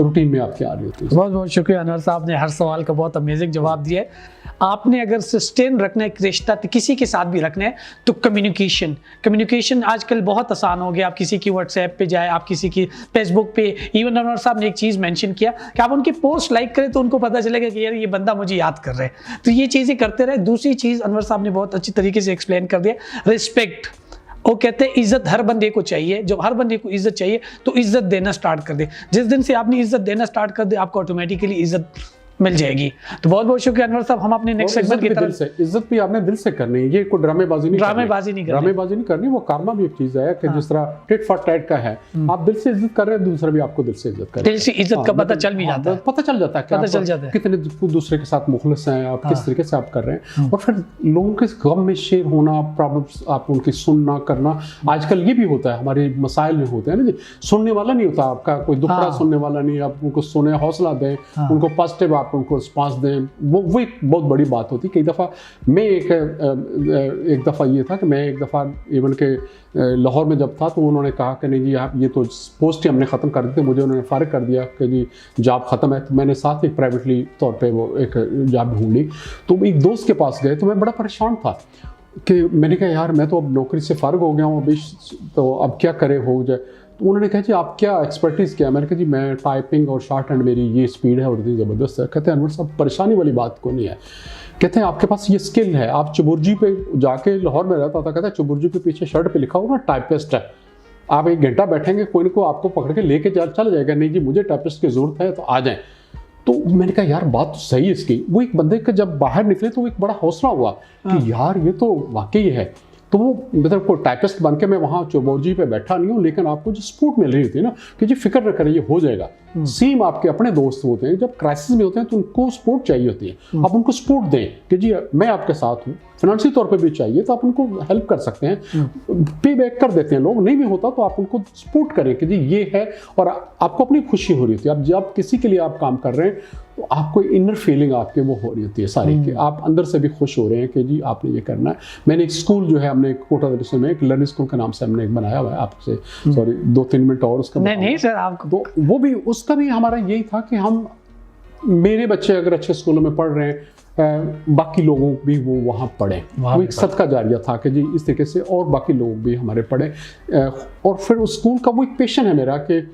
Speaker 2: रूटीन में आपके आ रही होती है।
Speaker 1: बहुत बहुत शुक्रिया अनवर साहब ने हर सवाल का बहुत अमेजिंग जवाब दिया है। आपने अगर सस्टेन रखना है एक रिश्ता तो किसी के साथ भी रखना है तो कम्युनिकेशन आजकल बहुत आसान हो गया। आप किसी की व्हाट्सएप पे जाए, आप किसी की फेसबुक पे, इवन अनवर साहब ने एक चीज़ मेंशन किया कि आप उनकी पोस्ट लाइक करें तो उनको पता चलेगा कि यार ये बंदा मुझे याद कर रहे हैं। तो ये चीज़ें करते रहे। दूसरी चीज़ अनवर साहब ने बहुत अच्छी तरीके से एक्सप्लेन कर दिया, रिस्पेक्ट। वो कहते हैं इज्जत हर बंदे को चाहिए, जब हर बंदे को इज्जत चाहिए तो इज्जत देना स्टार्ट कर दे। जिस दिन से आपने इज्जत देना स्टार्ट कर दे आपको ऑटोमेटिकली इज्जत मिल जाएगी। तो बहुत बहुत शुक्रिया अनवर साहब। हम अपने नेक्स्ट सेगमेंट की तरफ,
Speaker 2: इज्जत भी आपने दिल से करनी है, ये कोई ड्रामेबाजी नहीं करनी। वो कारमा भी एक चीज है कि जिस तरह टिट फॉर टैट का है, आप दिल से इज्जत कर रहे हैं, दूसरा भी आपको दिल से इज्जत करे।
Speaker 1: दिल से इज्जत का पता चल भी जाता है,
Speaker 2: पता चल जाता है कितने दूसरे के साथ मुखलिस हैं आप, किस तरीके से आप कर रहे हैं। और फिर लोगों के गम में शेयर होना, प्रॉब्लम्स आप उनकी सुनना करना। आजकल ये भी होता है, हमारे मसाइल में होते हैं ना जी, सुनने वाला नहीं होता आपका, कोई दुखड़ा सुनने वाला नहीं। आप उनको सुने, हौसला दें, उनको पॉजिटिव आप उनको रिस्पॉन्स दें, वो एक बहुत बड़ी बात होती है। कई दफ़ा मैं एक दफ़ा ये था कि मैं एक दफ़ा इवन के लाहौर में जब था तो उन्होंने कहा कि नहीं जी आप ये तो पोस्ट ही हमने ख़त्म कर दी थी, मुझे उन्होंने फ़ारिग कर दिया कि जी जॉब ख़त्म है। तो मैंने साथ एक प्राइवेटली तौर पे वो एक जॉब ढूंढ ली। तो एक दोस्त के पास गए तो मैं बड़ा परेशान था कि मैंने कहा यार मैं तो अब नौकरी से फ़ारिग हो गया हूँ अभी, तो अब क्या करे हो जाए। तो उन्होंने कहा जी आप क्या एक्सपर्टीज़ क्या है? मैंने कहा जी मैं टाइपिंग और शॉर्ट हैंड मेरी ये स्पीड है और इतनी ज़बरदस्त है। कहते हैं अनवर साहब परेशानी वाली बात को नहीं है, कहते हैं आपके पास ये स्किल है। आप चबुर्जी पे जाके, लाहौर में रहता था, कहता है चबुर्जी पे पीछे शर्ट पे लिखा होगा टाइपिस्ट है, आप 1 घंटा बैठेंगे, कोई ना कोई आपको पकड़ के लेके चला जाएगा, नहीं जी मुझे टाइपिस्ट की ज़रूरत है तो आ जाएं। तो मैंने कहा यार बात तो सही है इसकी। वो एक बंदे का जब बाहर निकले तो एक बड़ा हौसला हुआ कि यार ये तो वाकई है। तो वो मतलब कोई टाइपिस्ट बन के मैं वहाँ चौबोरजी पे बैठा नहीं हूँ, लेकिन आपको जो सपोर्ट मिल रही होती है ना कि जी फिक्र न करें ये हो जाएगा। सेम आपके अपने दोस्त होते हैं, जब क्राइसिस में होते हैं तो उनको सपोर्ट चाहिए होती है, आप उनको सपोर्ट दें कि जी मैं आपके साथ हूँ। फाइनेंशियल तौर पे भी चाहिए तो आप उनको हेल्प कर सकते हैं, पे बैक कर देते हैं लोग, नहीं भी होता तो आप उनको सपोर्ट करें कि जी ये है। और आपको अपनी खुशी हो रही होती है, अब जब किसी के लिए आप काम कर रहे हैं तो आपको इनर फीलिंग आपके वो हो रही होती है सारी कि आप अंदर से भी खुश हो रहे हैं कि जी आपने ये करना है। मैंने एक स्कूल जो है हमने कोटा दरअसल में एक लर्निंग स्कूल के नाम से हमने एक बनाया हुआ है, आपसे सॉरी 2-3 मिनट और उसका
Speaker 1: नहीं सर आपको
Speaker 2: तो वो भी उसका भी हमारा यही था कि हम मेरे बच्चे अगर अच्छे स्कूलों में पढ़ रहे हैं, बाकी लोगों भी वो वहाँ पढ़ें, वो एक सदका जारिया था कि जी इस तरीके से और बाकी लोग भी हमारे पढ़ें। और फिर उस स्कूल का वो एक पैशन है मेरा कि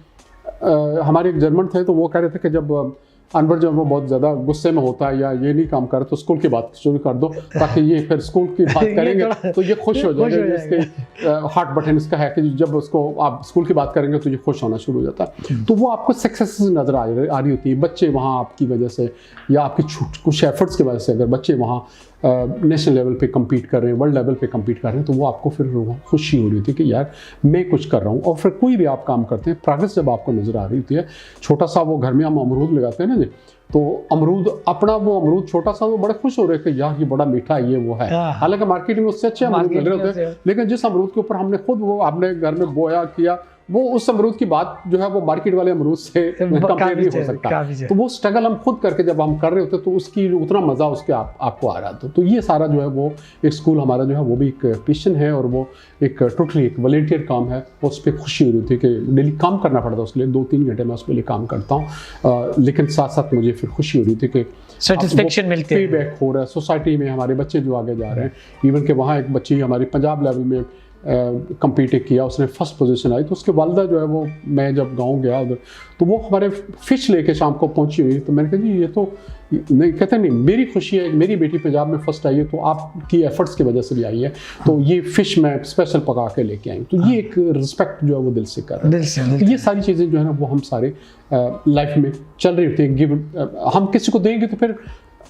Speaker 2: हमारे एक जर्मन थे तो वो कह रहे थे कि जब अनवर जब वो बहुत ज़्यादा गुस्से में होता है या ये नहीं काम कर तो स्कूल की बात शुरू कर दो, ताकि ये फिर स्कूल की बात करेंगे तो ये खुश हो जाएगा। इसके हार्ट बटन इसका है कि जब उसको आप स्कूल की बात करेंगे तो ये खुश होना शुरू हो जाता है। तो वो आपको सक्सेस नज़र आ रही होती है, बच्चे वहाँ आपकी वजह से या आपकी कुछ एफर्ट्स की वजह से अगर बच्चे वहाँ नेशनल लेवल पे compete कर रहे हैं, वर्ल्ड लेवल पे compete कर रहे हैं, तो वो आपको फिर खुशी हो रही होती है कि यार मैं कुछ कर रहा हूँ। और फिर कोई भी आप काम करते हैं, प्रोग्रेस जब आपको नज़र आ रही होती है, छोटा सा वो घर में हम अमरूद लगाते हैं ना जी, तो अमरूद अपना वो अमरूद छोटा सा वो बड़े खुश हो रहे हैं कि यार ये बड़ा मीठा ये वो है। हालांकि मार्केट में उससे अच्छे अमरूद मिल रहे होते हैं, लेकिन जिस अमरूद के ऊपर हमने खुद वो अपने घर में बोया किया, वो उस अमरूद की बात जो है वो मार्केट वाले अमरूद से कंपेयर नहीं हो सकता। तो वो स्ट्रगल हम खुद करके जब हम कर रहे होते तो उसकी उतना मज़ा उसके आपको आ रहा था। तो ये सारा जो है वो एक स्कूल हमारा जो है वो भी एक पैशन है और वो एक टोटली एक वॉलंटियर काम है। उस पर खुशी हो रही थी कि डेली काम करना पड़ता उसके लिए, 2-3 घंटे मैं उसके लिए काम करता हूँ, लेकिन साथ साथ मुझे फिर खुशी हो रही थी कि
Speaker 1: सेटिस्फेक्शन मिलती है,
Speaker 2: फीडबैक हो रहा है सोसाइटी में, हमारे बच्चे जो आगे जा रहे हैं। इवन के वहाँ एक बच्ची हमारी पंजाब लेवल में कम्पीट किया, उसने फर्स्ट पोजीशन आई, तो उसके वालदा जो है वो, मैं जब गांव गया उधर तो वो हमारे फ़िश लेके शाम को पहुंची हुई, तो मैंने कहा जी ये तो नहीं, कहते नहीं मेरी खुशी है, मेरी बेटी पंजाब में फर्स्ट आई है तो आपकी एफर्ट्स की वजह से भी आई है, तो ये फ़िश मैं स्पेशल पका के लेके आई। तो ये एक रिस्पेक्ट जो है वो दिल से कर रहा है। तो ये सारी चीज़ें जो है ना वो हम सारे लाइफ में चल रही होती है। गिव हम किसी को देंगे तो फिर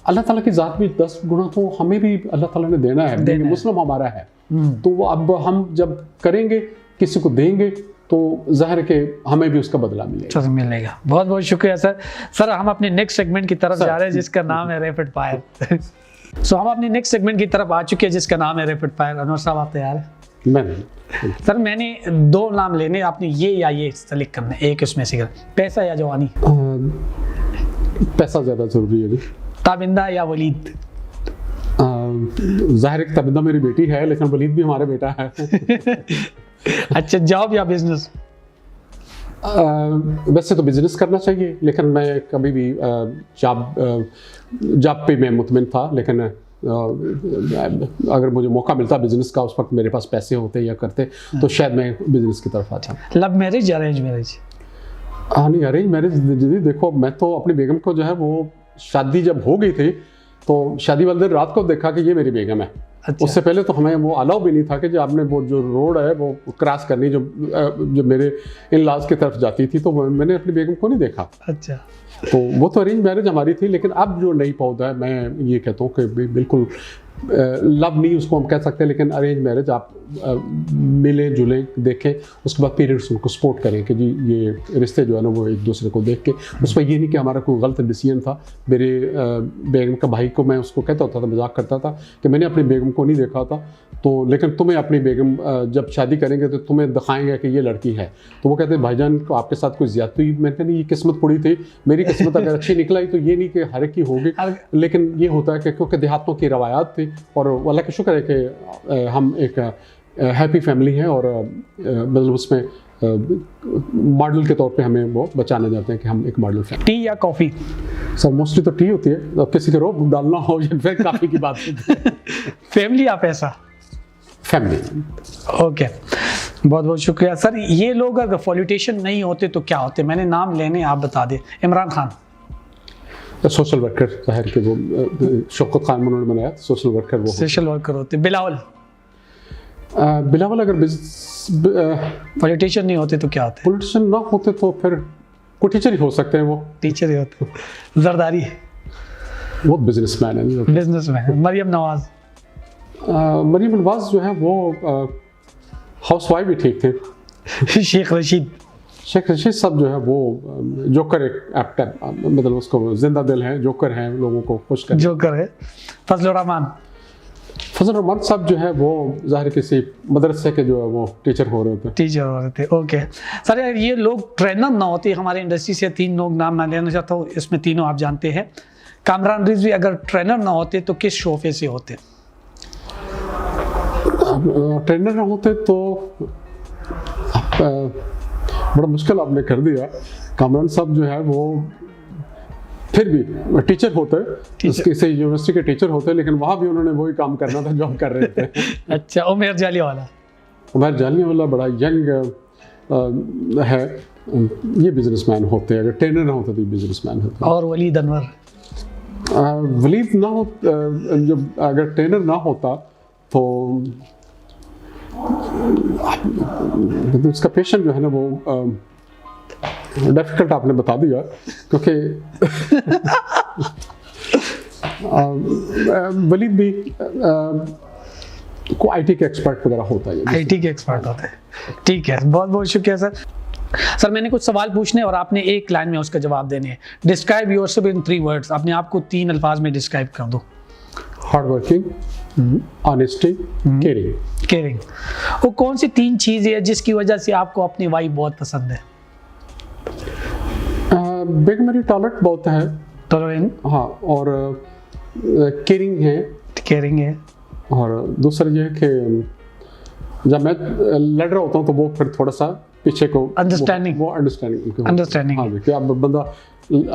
Speaker 2: अल्लाह ताला की ज़ात भी 10 गुना तो हमें भी अल्लाह ताला ने देना है, मुस्लिम हमारा है। तो वो अब हम जब करेंगे किसी को देंगे तो ज़ाहिर के हमें भी उसका बदला मिलेगा।
Speaker 1: बहुत बहुत शुक्रिया सर। सर हम अपने नेक्स्ट सेगमेंट की तरफ जा रहे हैं जिसका नाम है रैपिड फायर। सो हम अपने नेक्स्ट सेगमेंट की तरफ आ चुके हैं जिसका नाम है रैपिड फायर। अनवर साहब आप तैयार हैं?
Speaker 2: मैं
Speaker 1: सर मैंने 2 नाम लेने, आपने ये या ये सेलेक्ट करना है, एक उसमें से पैसा या जवानी।
Speaker 2: पैसा ज़्यादा ज़रूरी है।
Speaker 1: ताबिंदा या वलीद?
Speaker 2: ज़ाहिर है ताबिंदा मेरी बेटी है, लेकिन वलीद भी हमारा बेटा है।
Speaker 1: अच्छा, जॉब या बिजनेस?
Speaker 2: वैसे तो बिजनेस करना चाहिए, लेकिन मैं कभी भी जॉब पे मैं मुतमिन था, लेकिन अगर मुझे मौका मिलता बिजनेस का, उस वक्त मेरे पास पैसे होते या करते तो शायद मैं बिजनेस की तरफ आता।
Speaker 1: लव मैरिज या अरेंज मैरिज?
Speaker 2: हाँ नहीं, अरेंज मैरिज दीदी देखो, मैं तो अपनी बेगम को जो है वो शादी जब हो गई थी तो शादी वाले दिन रात को देखा कि ये मेरी बेगम है। अच्छा। उससे पहले तो हमें वो अलाउ भी नहीं था कि जो आपने वो जो रोड है वो क्रॉस करनी, जो मेरे इन लॉज की तरफ जाती थी, तो मैंने अपनी बेगम को नहीं देखा।
Speaker 1: अच्छा।
Speaker 2: तो वो तो अरेंज मैरिज हमारी थी, लेकिन अब जो नई पौधा है, मैं ये कहता हूँ कि बिल्कुल लव नहीं उसको हम कह सकते, लेकिन अरेंज मैरिज आप मिले जुले देखें, उसके बाद पेरेंट्स उनको सपोर्ट करें कि जी ये रिश्ते जो है ना वो एक दूसरे को देख के, उसमें ये नहीं कि हमारा कोई गलत डिसीजन था। मेरे बेगम का भाई को मैं उसको कहता होता था, मजाक करता था कि मैंने अपनी बेगम को नहीं देखा था, तो लेकिन तुम्हें अपनी बेगम जब शादी करेंगे तो तुम्हें दिखाएंगे कि ये लड़की है। तो वो कहते हैं भाईजान को आपके साथ कोई ज्यादती हुई? मैंने कहा नहीं, ये किस्मत पड़ी थी, मेरी किस्मत अगर अच्छी निकलाई तो ये नहीं कि हर एक की होगी, लेकिन ये होता है कि क्योंकि देहातों की रवायात थी, और अल्लाह का शुक्र है कि हम एक हैप्पी फैमिली हैं, और मतलब उसमें मॉडल के तौर पे हमें वो बचाना चाहते हैं कि हम एक मॉडल फैमिली।
Speaker 1: टी या कॉफ़ी?
Speaker 2: सर मोस्टली तो टी होती है, अब किसी को रोक डालना हो या फिर काफ़ी की बात होती है।
Speaker 1: फैमिली या पैसा?
Speaker 2: फैमिली।
Speaker 1: ओके, बहुत बहुत शुक्रिया सर। ये लोग अगर पॉलिटिशियन नहीं होते तो क्या होते? मैंने नाम लेने, आप बता दें। इमरान खान?
Speaker 2: सोशल वर्कर, जाहिर के वो शौकत खान उन्होंने बनाया, सोशल वर्कर वो
Speaker 1: सोशल वर्कर होते। बिलावल?
Speaker 2: बिलावल अगर
Speaker 1: पॉलिटिशियन नहीं होते तो क्या होते?
Speaker 2: पॉलिटिशियन ना होते तो फिर कोई टीचर ही हो सकते हैं। वो
Speaker 1: टीचर ही होते। जरदारी
Speaker 2: वो बिजनेसमैन है।
Speaker 1: बिजनेसमैन। मरियम नवाज?
Speaker 2: मरियम नवाज जो है वो हाउसवाइफ भी ठीक थे।
Speaker 1: शेख रशीद?
Speaker 2: शेख रशीद साहब जो है वो जोकर एक एक्टर, मतलब उसको जिंदा दिल है, जोकर हैं, लोगों को खुश कर।
Speaker 1: जोकर है। फजलुर रहमान?
Speaker 2: फजल रहमान साहब जो है वो ज़ाहिर किसी मदरसे के जो है वो टीचर हो रहे थे।
Speaker 1: टीचर हो रहे थे, ओके। सर यार ये लोग ट्रेनर ना होते, हमारे इंडस्ट्री से 3 लोग नाम मैं लेना चाहता हूँ, इसमें तीनों आप जानते हैं। कामरान रिजवी अगर ट्रेनर ना होते तो किस शोफे से होते?
Speaker 2: ट्रेनर ना होते तो बड़ा मुश्किल आपने कर दिया। कामरान साहब जो है वो फिर भी टीचर होते, किसी यूनिवर्सिटी के टीचर होते, लेकिन वहाँ भी उन्होंने वही काम करना था जो हम कर रहे थे।
Speaker 1: अच्छा। उमर जालिवाला?
Speaker 2: उमर जालिवाला बड़ा यंग है, ये बिजनेसमैन होते, अगर ट्रेनर ना होते तो बिजनेसमैन होते।
Speaker 1: और वलीद अनवर?
Speaker 2: वलीद ना हो, जब अगर ट्रेनर ना होता तो उसका पेशेंट जो है ना वो डिफिकल्ट आपने बता दिया, क्योंकि वलीद भी को आईटी के एक्सपर्ट वगैरह होता है।
Speaker 1: आईटी के एक्सपर्ट होते हैं, ठीक है। बहुत बहुत शुक्रिया सर। सर मैंने कुछ सवाल पूछने और आपने एक लाइन में उसका जवाब देने हैं। Describe yourself in 3 words. अपने आप को 3 अल्फाज में डिस्क्राइब कर दो।
Speaker 2: Hard working, honesty, caring.
Speaker 1: Caring. वो कौन सी 3 चीज़ें है जिसकी वजह से आपको अपनी वाइफ बहुत पसंद है?
Speaker 2: बेग मेरी टॉलरेंट बहुत है।
Speaker 1: टॉलरेंट?
Speaker 2: हाँ, और केयरिंग है।
Speaker 1: केयरिंग है।
Speaker 2: और दूसरा ये है कि जब मैं लड़ रहा होता हूँ तो वो फिर थोड़ा सा पीछे को
Speaker 1: अंडरस्टैंडिंग।
Speaker 2: वो अंडरस्टैंडिंग।
Speaker 1: अंडरस्टैंडिंग।
Speaker 2: हाँ कि अब बंदा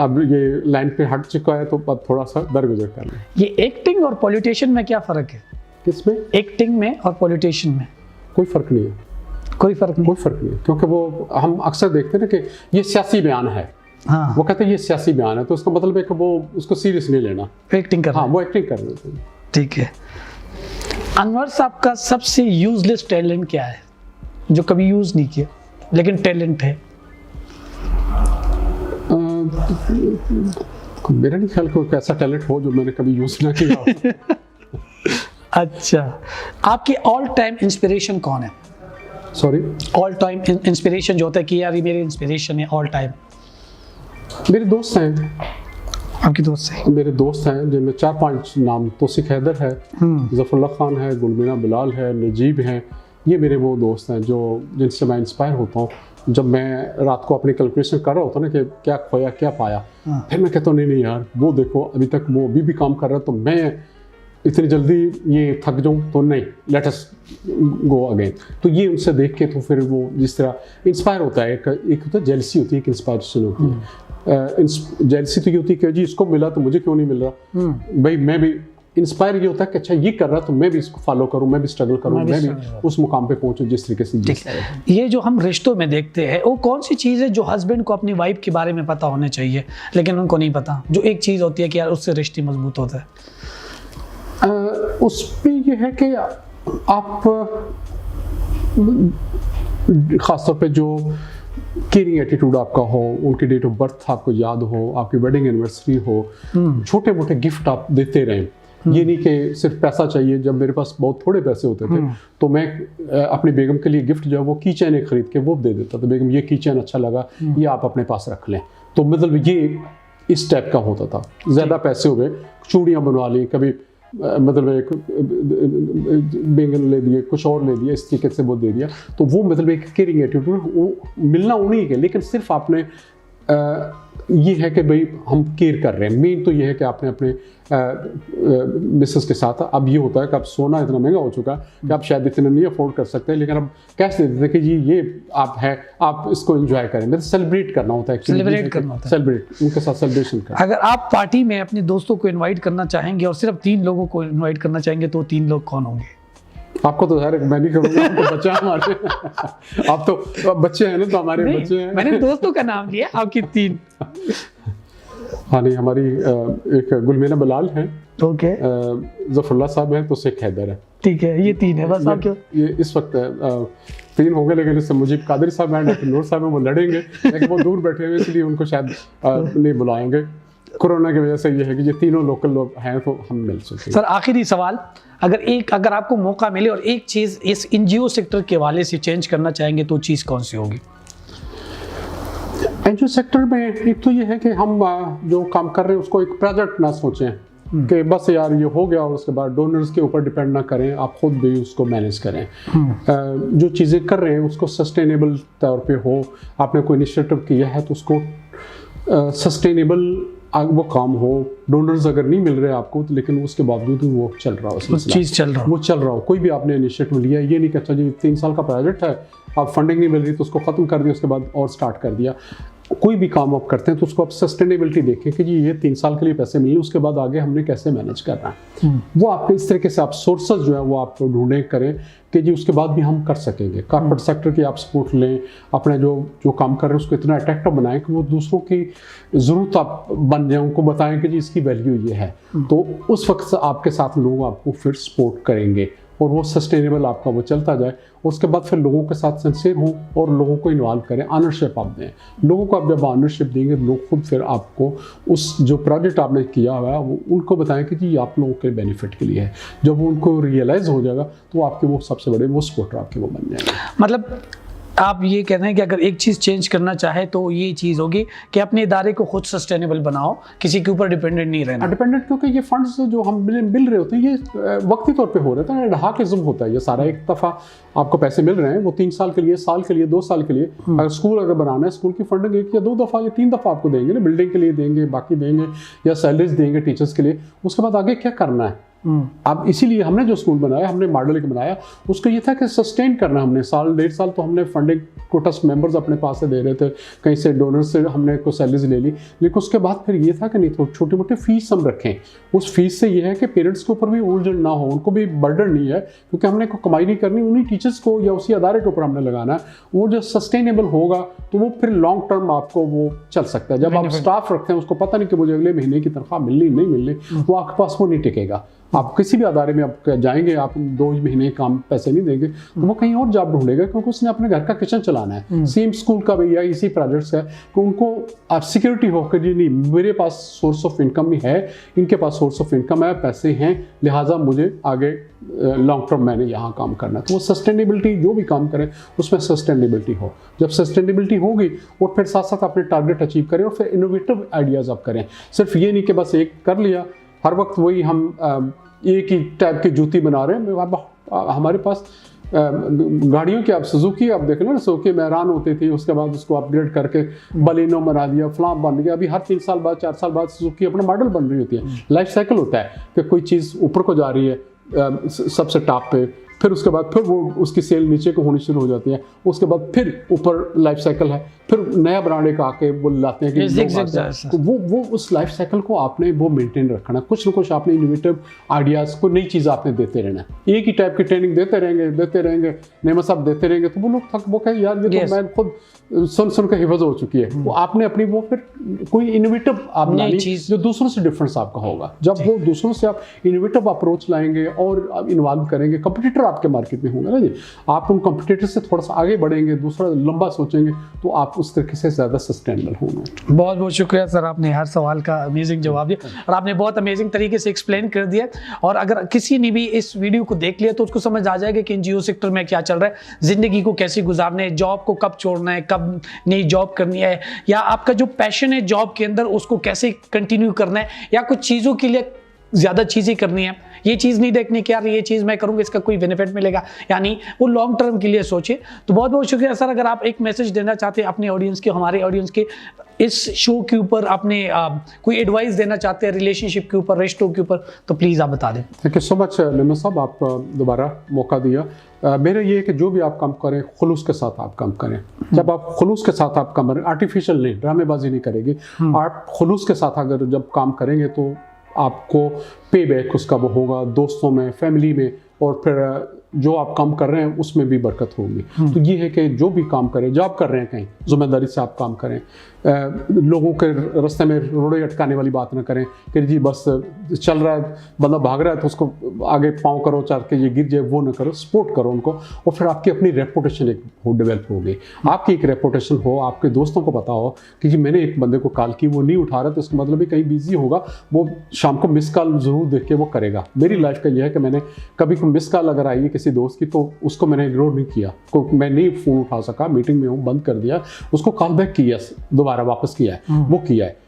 Speaker 2: अब ये लाइन पे हट चुका है तो अब थोड़ा सा दरगुजर कर ले।
Speaker 1: ये एक्टिंग और पॉलिटिशियन में क्या फ़र्क है?
Speaker 2: किसमें?
Speaker 1: एक्टिंग में और पॉलिटिशियन में?
Speaker 2: कोई फ़र्क नहीं है।
Speaker 1: कोई फ़र्क नहीं?
Speaker 2: कोई फ़र्क नहीं है, क्योंकि वो हम अक्सर देखते हैं ना कि ये सियासी बयान है।
Speaker 1: हाँ।
Speaker 2: वो कहते हैं ये सियासी बयान है, तो उसका मतलब है कि वो उसको सीरियस नहीं लेना।
Speaker 1: एक्टिंग कर रहे हैं।
Speaker 2: हाँ, वो एक्टिंग कर रहे थे।
Speaker 1: ठीक है। अनवर साहब का सबसे यूजलेस टैलेंट क्या है जो कभी यूज नहीं किया लेकिन टैलेंट है?
Speaker 2: मेरा नहीं ख्याल कोई ऐसा टैलेंट हो जो मैंने कभी यूज ना किया हो।
Speaker 1: अच्छा। आपकी ऑल टाइम इंस्पिरेशन कौन है?
Speaker 2: सॉरी?
Speaker 1: ऑल टाइम इंस्पिरेशन जो होता है कि यार ये मेरी इंस्पिरेशन है ऑल टाइम।
Speaker 2: मेरे दोस्त हैं।
Speaker 1: आपके दोस्त हैं?
Speaker 2: मेरे दोस्त हैं जिनमें 4-5 नाम। तौसीक हैदर है, ज़फ़रुल्लाह खान है, गुलमीना बिलाल है, नजीब हैं। ये मेरे वो दोस्त हैं जो जिनसे मैं इंस्पायर होता हूँ। जब मैं रात को अपनी कैलकुलेशन कर रहा होता ना कि क्या खोया क्या पाया, फिर मैं कहता हूँ नहीं यार वो देखो अभी तक वो अभी भी काम कर रहा है, तो मैं इतनी जल्दी ये थक जाऊँ तो नहीं, लेट अस गो अगेन। तो ये उनसे देख के तो फिर वो जिस तरह इंस्पायर होता है, एक होता है जेलसी होती है, एक इंस्पायरेशन होती है। जेलसी तो ये होती है कि जी इसको मिला तो मुझे क्यों नहीं मिल रहा, भाई मैं भी इंस्पायर ये होता है कि अच्छा ये कर रहा तो मैं भी इसको फॉलो करूं, मैं भी स्ट्रगल करूं, मैं भी उस मुकाम पे पहुंचूं जिस तरीके से।
Speaker 1: ये जो हम रिश्तों में देखते हैं वो कौन सी चीज़ है जो हस्बैंड को अपनी वाइफ के बारे में पता होने चाहिए लेकिन उनको नहीं पता, जो एक चीज़ होती है कि यार उससे रिश्ते मजबूत होता है?
Speaker 2: उस पे ये है कि आप ख़ासतौर पे जो केयरिंग एटीट्यूड आपका हो, उनकी डेट ऑफ बर्थ आपको याद हो, आपकी वेडिंग एनिवर्सरी हो, छोटे मोटे गिफ्ट आप देते रहें। ये नहीं कि सिर्फ पैसा चाहिए। जब मेरे पास बहुत थोड़े पैसे होते थे तो मैं अपनी बेगम के लिए गिफ्ट जो है वो की चैन खरीद के वो दे देता था, बेगम ये की चैन अच्छा लगा, ये आप अपने पास रख लें। तो मतलब ये इस टाइप का होता था। ज़्यादा पैसे हो गए, चूड़ियाँ बनवा ली, कभी मतलब एक बैंगन ले दिए, कुछ और ले दिया, इस तरीके से वो दे दिया। तो वो मतलब एक केयरिंग एटीट्यूड वो मिलना उन्हीं के, लेकिन सिर्फ आपने ये है कि भाई हम केयर कर रहे हैं। मेन तो ये है कि आपने अपने मिसेस के साथ, अब ये होता है कि अब सोना इतना महंगा हो चुका है कि आप शायद इतना नहीं अफोर्ड कर सकते, लेकिन अब कैश दे देते हैं कि जी ये आप है, आप इसको एंजॉय करें। मतलब सेलिब्रेट करना होता है,
Speaker 1: सेलिब्रेट करना होता है,
Speaker 2: सेलिब्रेट उनके साथ सेलिब्रेशन करना।
Speaker 1: अगर आप पार्टी में अपने दोस्तों को इन्वाइट करना चाहेंगे और सिर्फ 3 लोगों को इन्वाइट करना चाहेंगे तो 3 लोग कौन होंगे?
Speaker 2: आपको तो यार मैं नहीं करूँगा, आप तो बच्चा हमारे आप तो बच्चे हैं ना, तो हमारे बच्चे हैं।
Speaker 1: मैंने दोस्तों का नाम लिया, आपकी 3।
Speaker 2: हाँ नहीं, हमारी एक गुलमीना बिलाल है,
Speaker 1: ओके,
Speaker 2: ज़फ़रुल्लाह साहब है, तो शेख हैदर है।
Speaker 1: ठीक है, ये 3 है बस आपके।
Speaker 2: ये इस वक्त 3 हो गए, लेकिन इससे मुजीब कादरी साहब हैं, डॉक्टर नूर साहब हैं, वो लड़ेंगे, लेकिन वो दूर बैठे हुए इसलिए उनको शायद नहीं बुलाएंगे। कोरोना की वजह से ये है कि ये तीनों लोकल लोग हैं तो हम मिल सकते हैं।
Speaker 1: सर आखिरी सवाल, अगर आपको मौका मिले और एक चीज़ इस एनजीओ सेक्टर के हवाले से चेंज करना चाहेंगे तो चीज़ कौन सी होगी?
Speaker 2: एनजीओ सेक्टर में एक तो ये है कि हम जो काम कर रहे हैं उसको एक प्रोजेक्ट ना सोचें कि बस यार ये हो गया और उसके बाद डोनर्स के ऊपर डिपेंड ना करें, आप खुद भी उसको मैनेज करें। जो चीज़ें कर रहे हैं उसको सस्टेनेबल तौर पे हो, आपने कोई इनिशिएटिव किया है तो उसको सस्टेनेबल वो काम हो। डोनर्स अगर नहीं मिल रहे आपको तो लेकिन उसके बावजूद भी वो चल रहा हो,
Speaker 1: चीज़ चल रहा हो।
Speaker 2: कोई भी आपने इनिशिएटिव लिया, ये नहीं कि अच्छा जी 3 साल का प्रोजेक्ट है, आप फंडिंग नहीं मिल रही तो उसको ख़त्म कर दिया, उसके बाद और स्टार्ट कर दिया। कोई भी काम आप करते हैं तो उसको आप सस्टेनेबिलिटी देखें कि जी ये 3 साल के लिए पैसे मिले, उसके बाद आगे हमने कैसे मैनेज करना है। वो आपके इस तरीके से आप सोर्सेज जो है वो आप ढूंढें करें कि जी उसके बाद भी हम कर सकेंगे। कॉर्पोरेट सेक्टर की आप सपोर्ट लें, अपने जो काम कर रहे हैं उसको इतना अट्रैक्टिव बनाएं कि वो दूसरों की ज़रूरत आप बन जाए, उनको बताएं कि जी इसकी वैल्यू ये है, तो उस वक्त आपके साथ लोग आपको फिर सपोर्ट करेंगे और वो सस्टेनेबल आपका वो चलता जाए। उसके बाद फिर लोगों के साथ सिंसियर हों और लोगों को इन्वॉल्व करें, ऑनरशिप आप दें लोगों को। आप जब ऑनरशिप देंगे लोग खुद फिर आपको उस जो प्रोजेक्ट आपने किया हुआ है वो उनको बताएं कि जी आप लोगों के बेनिफिट के लिए है। जब वो उनको रियलाइज़ हो जाएगा तो आपके वो सबसे बड़े वो सपोर्टर आपके वो बन जाएंगे।
Speaker 1: मतलब आप ये कह रहे हैं कि अगर एक चीज़ चेंज करना चाहे तो ये चीज़ होगी कि अपने इदारे को खुद सस्टेनेबल बनाओ, किसी के ऊपर डिपेंडेंट नहीं रहना।
Speaker 2: डिपेंडेंट क्योंकि ये फंड्स जो हम मिल रहे होते हैं ये वक्ती तौर पे हो रहा है, ढाकिज़्म होता है ये सारा। एक दफ़ा आपको पैसे मिल रहे हैं वो 3 साल के लिए, साल के लिए, 2 साल के लिए। अगर स्कूल बनाना है, स्कूल की फंडिंग 1 या 2 दफ़ा या 3 दफ़ा आपको देंगे ना, बिल्डिंग के लिए देंगे, बाकी देंगे या सैलरीज देंगे टीचर्स के लिए। उसके बाद आगे क्या करना है अब, इसीलिए हमने जो स्कूल बनाया, हमने मॉडल एक बनाया, उसको ये था कि सस्टेन करना। हमने साल 1.5 साल तो हमने फंडिंग को ट्रस्ट मेंबर्स अपने पास से दे रहे थे, कहीं से डोनर्स से हमने को सैलरीज ले ली, लेकिन उसके बाद फिर ये था कि नहीं तो छोटी मोटी फीस हम रखें। उस फीस से ये है कि पेरेंट्स के ऊपर भी उलझन ना हो, उनको भी बर्डन नहीं है, क्योंकि हमने को कमाई नहीं करनी, उन्हीं टीचर्स को या उसी अदारे के ऊपर हमने लगाना है। वो जो सस्टेनेबल होगा तो वो फिर लॉन्ग टर्म आपको वो चल सकता है। जब आप स्टाफ रखते हैं उसको पता नहीं कि मुझे अगले महीने की तनख्वाह मिलनी नहीं मिलनी, वो आपके पास वो नहीं टिकेगा। आप किसी भी अदारे में आप जाएंगे, आप 2 महीने काम पैसे नहीं देंगे तो वो कहीं और जॉब ढूंढेगा, क्योंकि उसने अपने घर का किचन चलाना है। सेम स्कूल का भी या इसी प्रोजेक्ट्स है कि उनको आप सिक्योरिटी हो कि जी नहीं मेरे पास सोर्स ऑफ इनकम है, इनके पास सोर्स ऑफ इनकम है, पैसे हैं, लिहाजा मुझे आगे लॉन्ग टर्म मैंने यहाँ काम करना है। तो वो सस्टेनेबिलिटी जो भी काम करें उसमें सस्टेनेबिलिटी हो। जब सस्टेनेबिलिटी होगी और फिर साथ साथ अपने टारगेट अचीव करें और फिर इनोवेटिव आइडियाज़ आप करें। सिर्फ ये नहीं कि बस एक कर लिया, हर वक्त वही हम एक ही टाइप की जूती बना रहे हैं। हमारे पास गाड़ियों की आप सुजुकी आप देख लो ना, सुजुकी मैरान होती थी, उसके बाद उसको अपग्रेड करके बलिनो बना दिया, फ्लाम बन गया। अभी हर 3 साल बाद 4 साल बाद सुजुकी अपना मॉडल बन रही होती है। लाइफ साइकिल होता है कि कोई चीज़ ऊपर को जा रही है सबसे टॉप पे, फिर उसके बाद फिर वो उसकी सेल नीचे को होनी शुरू हो जाती है, उसके बाद फिर ऊपर लाइफ साइकिल है, फिर नया ब्रांड एक आके वो लाते हैं कि तो वो उस लाइफ साइकिल को आपने वो मेंटेन रखना। कुछ ना कुछ आपने इनोवेटिव आइडियाज़ को, नई चीज़ आपने देते रहना। एक ही टाइप की ट्रेनिंग देते रहेंगे नेमा साहब देते रहेंगे तो वो लोग थक वो कहें यार ये तो मैं खुद सुन के हिफज हो चुकी है। वो आपने अपनी वो फिर कोई इनोवेटिव आप लानी जो दूसरों से डिफरेंस आपका होगा। जब वो दूसरों से आप इनोवेटिव अप्रोच लाएंगे और आप इन्वॉल्व करेंगे, कंपटीटर आपके मार्केट में होंगे ना जी, आप उन कंपटीटर से थोड़ा सा आगे बढ़ेंगे, दूसरा लंबा सोचेंगे तो आप उस तरीके से ज़्यादा सस्टेनेबल होंगे।
Speaker 1: बहुत बहुत शुक्रिया सर, आपने हर सवाल का अमेजिंग जवाब दिया और आपने बहुत अमेजिंग तरीके से एक्सप्लेन कर दिया। और अगर किसी ने भी इस वीडियो को देख लिया तो उसको समझ आ जाएगा कि एनजीओ सेक्टर में क्या चल रहा है, ज़िंदगी को कैसे गुजारना है, जॉब को कब छोड़ना है, कब नई जॉब करनी है, या आपका जो पैशन है जॉब के अंदर उसको कैसे कंटिन्यू करना है, या कुछ चीज़ों के लिए ज़्यादा चीज़ें करनी है। ये चीज़ नहीं देखनी कि यार ये चीज़ मैं करूँगा इसका कोई बेनिफिट मिलेगा, यानी वो लॉन्ग टर्म के लिए सोचे। तो बहुत बहुत शुक्रिया सर। अगर आप एक मैसेज देना चाहते हैं अपने ऑडियंस के, हमारे ऑडियंस के, इस शो के ऊपर आपने कोई एडवाइस देना चाहते हैं रिलेशनशिप के ऊपर, रिश्तों के ऊपर, तो प्लीज़ आप बता दें।
Speaker 2: थैंक यू सो मच नेमा साहब, आप दोबारा मौका दिया। मेरा ये है कि जो भी आप काम करें खुलूस के साथ आप काम करें। जब आप खुलूस के साथ आप काम करें, आर्टिफिशियल नहीं, ड्रामेबाजी नहीं करेंगे, आप खुलूस के साथ अगर जब काम करेंगे तो आपको पे बैक उसका वो होगा, दोस्तों में, फैमिली में, और फिर जो आप काम कर रहे हैं उसमें भी बरकत होगी। तो ये है कि जो भी काम करें, जॉब कर रहे हैं कहीं, जिम्मेदारी से आप काम करें, लोगों के रास्ते में रोड़े अटकाने वाली बात ना करें कि जी बस चल रहा है, बंदा भाग रहा है तो उसको आगे पाँव करो चार के ये गिर जाए, वो ना करो, सपोर्ट करो उनको। और फिर आपकी अपनी रेपुटेशन एक डेवलप होगी, आपकी एक रेपुटेशन हो, आपके दोस्तों को पता हो कि जी मैंने एक बंदे को कॉल की, वो नहीं उठा रहा तो इसका मतलब भी कहीं बिजी होगा, वो शाम को मिस कॉल ज़रूर देख के वो करेगा। मेरी लाइफ का यह है कि मैंने कभी कोई मिस कॉल अगर आई है किसी दोस्त की तो उसको मैंने इग्नोर नहीं किया, मैं नहीं फ़ोन उठा सका, मीटिंग में हूँ, बंद कर दिया, उसको कॉल बैक किया, दोबारा वापस किया है, वो किया है।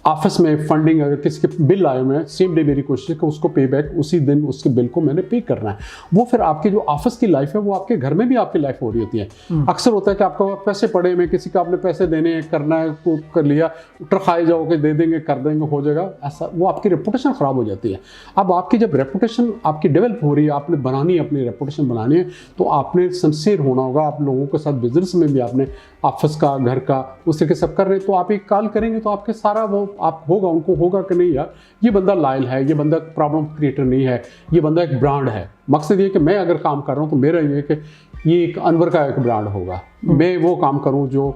Speaker 2: ऑफिस में फंडिंग अगर किसी के बिल आए हुए हैं, सेम डे मेरी कोशिश है कि उसको पे बैक उसी दिन उसके बिल को मैंने पे करना है। वो फिर आपकी जो ऑफिस की लाइफ है वो आपके घर में भी आपकी लाइफ हो रही होती है। अक्सर होता है कि आपको पैसे पड़े में किसी का आपने पैसे देने हैं, करना है, को कर लिया, ट्रखाए जाओगे, दे देंगे, कर देंगे, हो जाएगा, ऐसा वो आपकी रेपुटेशन ख़राब हो जाती है। अब आपकी जब रेपुटेशन आपकी डेवलप हो रही है, आपने बनानी है, अपनी रेपुटेशन बनानी है, तो आपने सिंसियर होना होगा। आप लोगों के साथ बिजनेस में भी आपने ऑफिस का, घर का, उस तरीके सब कर रहे, तो आप एक कॉल करेंगे तो आपके सारा वो आप होगा, उनको होगा कि नहीं यार ये बंदा लॉयल है, ये बंदा प्रॉब्लम क्रिएटर नहीं है, ये बंदा एक ब्रांड है। मकसद ये कि मैं अगर काम कर रहा हूँ तो मेरा ये कि ये एक अनवर का एक ब्रांड होगा, मैं वो काम करूँ जो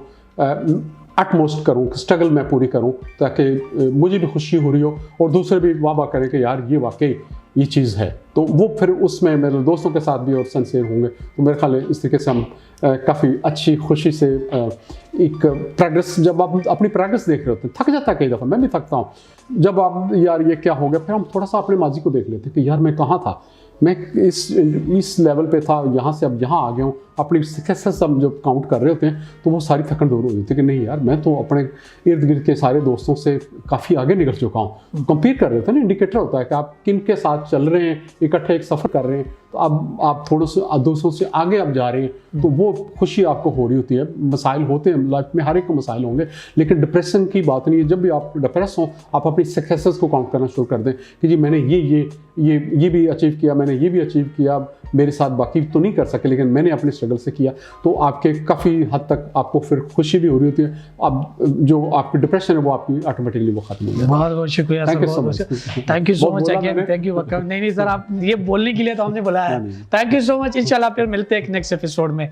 Speaker 2: अटमोस्ट करूँ, स्ट्रगल मैं पूरी करूँ, ताकि मुझे भी खुशी हो रही हो और दूसरे भी वाह करें कि यार ये वाकई ये चीज़ है। तो वो फिर उसमें मेरे दोस्तों के साथ भी और सिंसियर होंगे, तो मेरे ख्याल है इस तरीके से हम काफ़ी अच्छी खुशी से एक प्रोग्रेस, जब आप अपनी प्रोग्रेस देख रहे होते हैं, थक जाता है कई दफ़ा, मैं भी थकता हूँ, जब आप यार ये क्या हो गया, फिर हम थोड़ा सा अपने माजी को देख लेते हैं कि यार मैं कहाँ था, मैं इस लेवल पे था, यहाँ से अब यहाँ आ गया हूँ। अपनी सक्सेस हम जब काउंट कर रहे होते हैं तो वो सारी थकन दूर हो जाती है कि नहीं यार मैं तो अपने इर्द गिर्द के सारे दोस्तों से काफ़ी आगे निकल चुका हूँ। कंपेयर कर रहे होते हैं ना, इंडिकेटर होता है कि आप किन के साथ चल रहे हैं, इकट्ठे एक सफ़र कर रहे हैं, तो अब आप थोड़े से दूसरों से आगे आप जा रहे हैं, तो वो खुशी आपको हो रही होती है। मसाइल होते हैं लाइफ में, हर एक को मसाइल होंगे, लेकिन डिप्रेशन की बात नहीं है। जब भी आप डिप्रेस हो, आप अपनी सक्सेसेस को काउंट करना शुरू कर दें कि जी मैंने ये भी अचीव किया, मैंने ये भी अचीव किया, मेरे साथ बाकी तो नहीं कर सके लेकिन मैंने अपने स्ट्रगल से किया, तो आपके काफ़ी हद तक आपको फिर खुशी भी हो रही होती है। अब जो आपकी डिप्रेशन है वो आपकी ऑटोमेटिकली वो खत्म हो जाती है।
Speaker 1: बहुत बहुत शुक्रिया sir, thank you so much again, thank you. नहीं सर, आप ये बोलने के लिए तो हमने बुलाया है। Thank you so much. इंशाल्लाह फिर मिलते हैं एक नेक्स्ट एपिसोड में।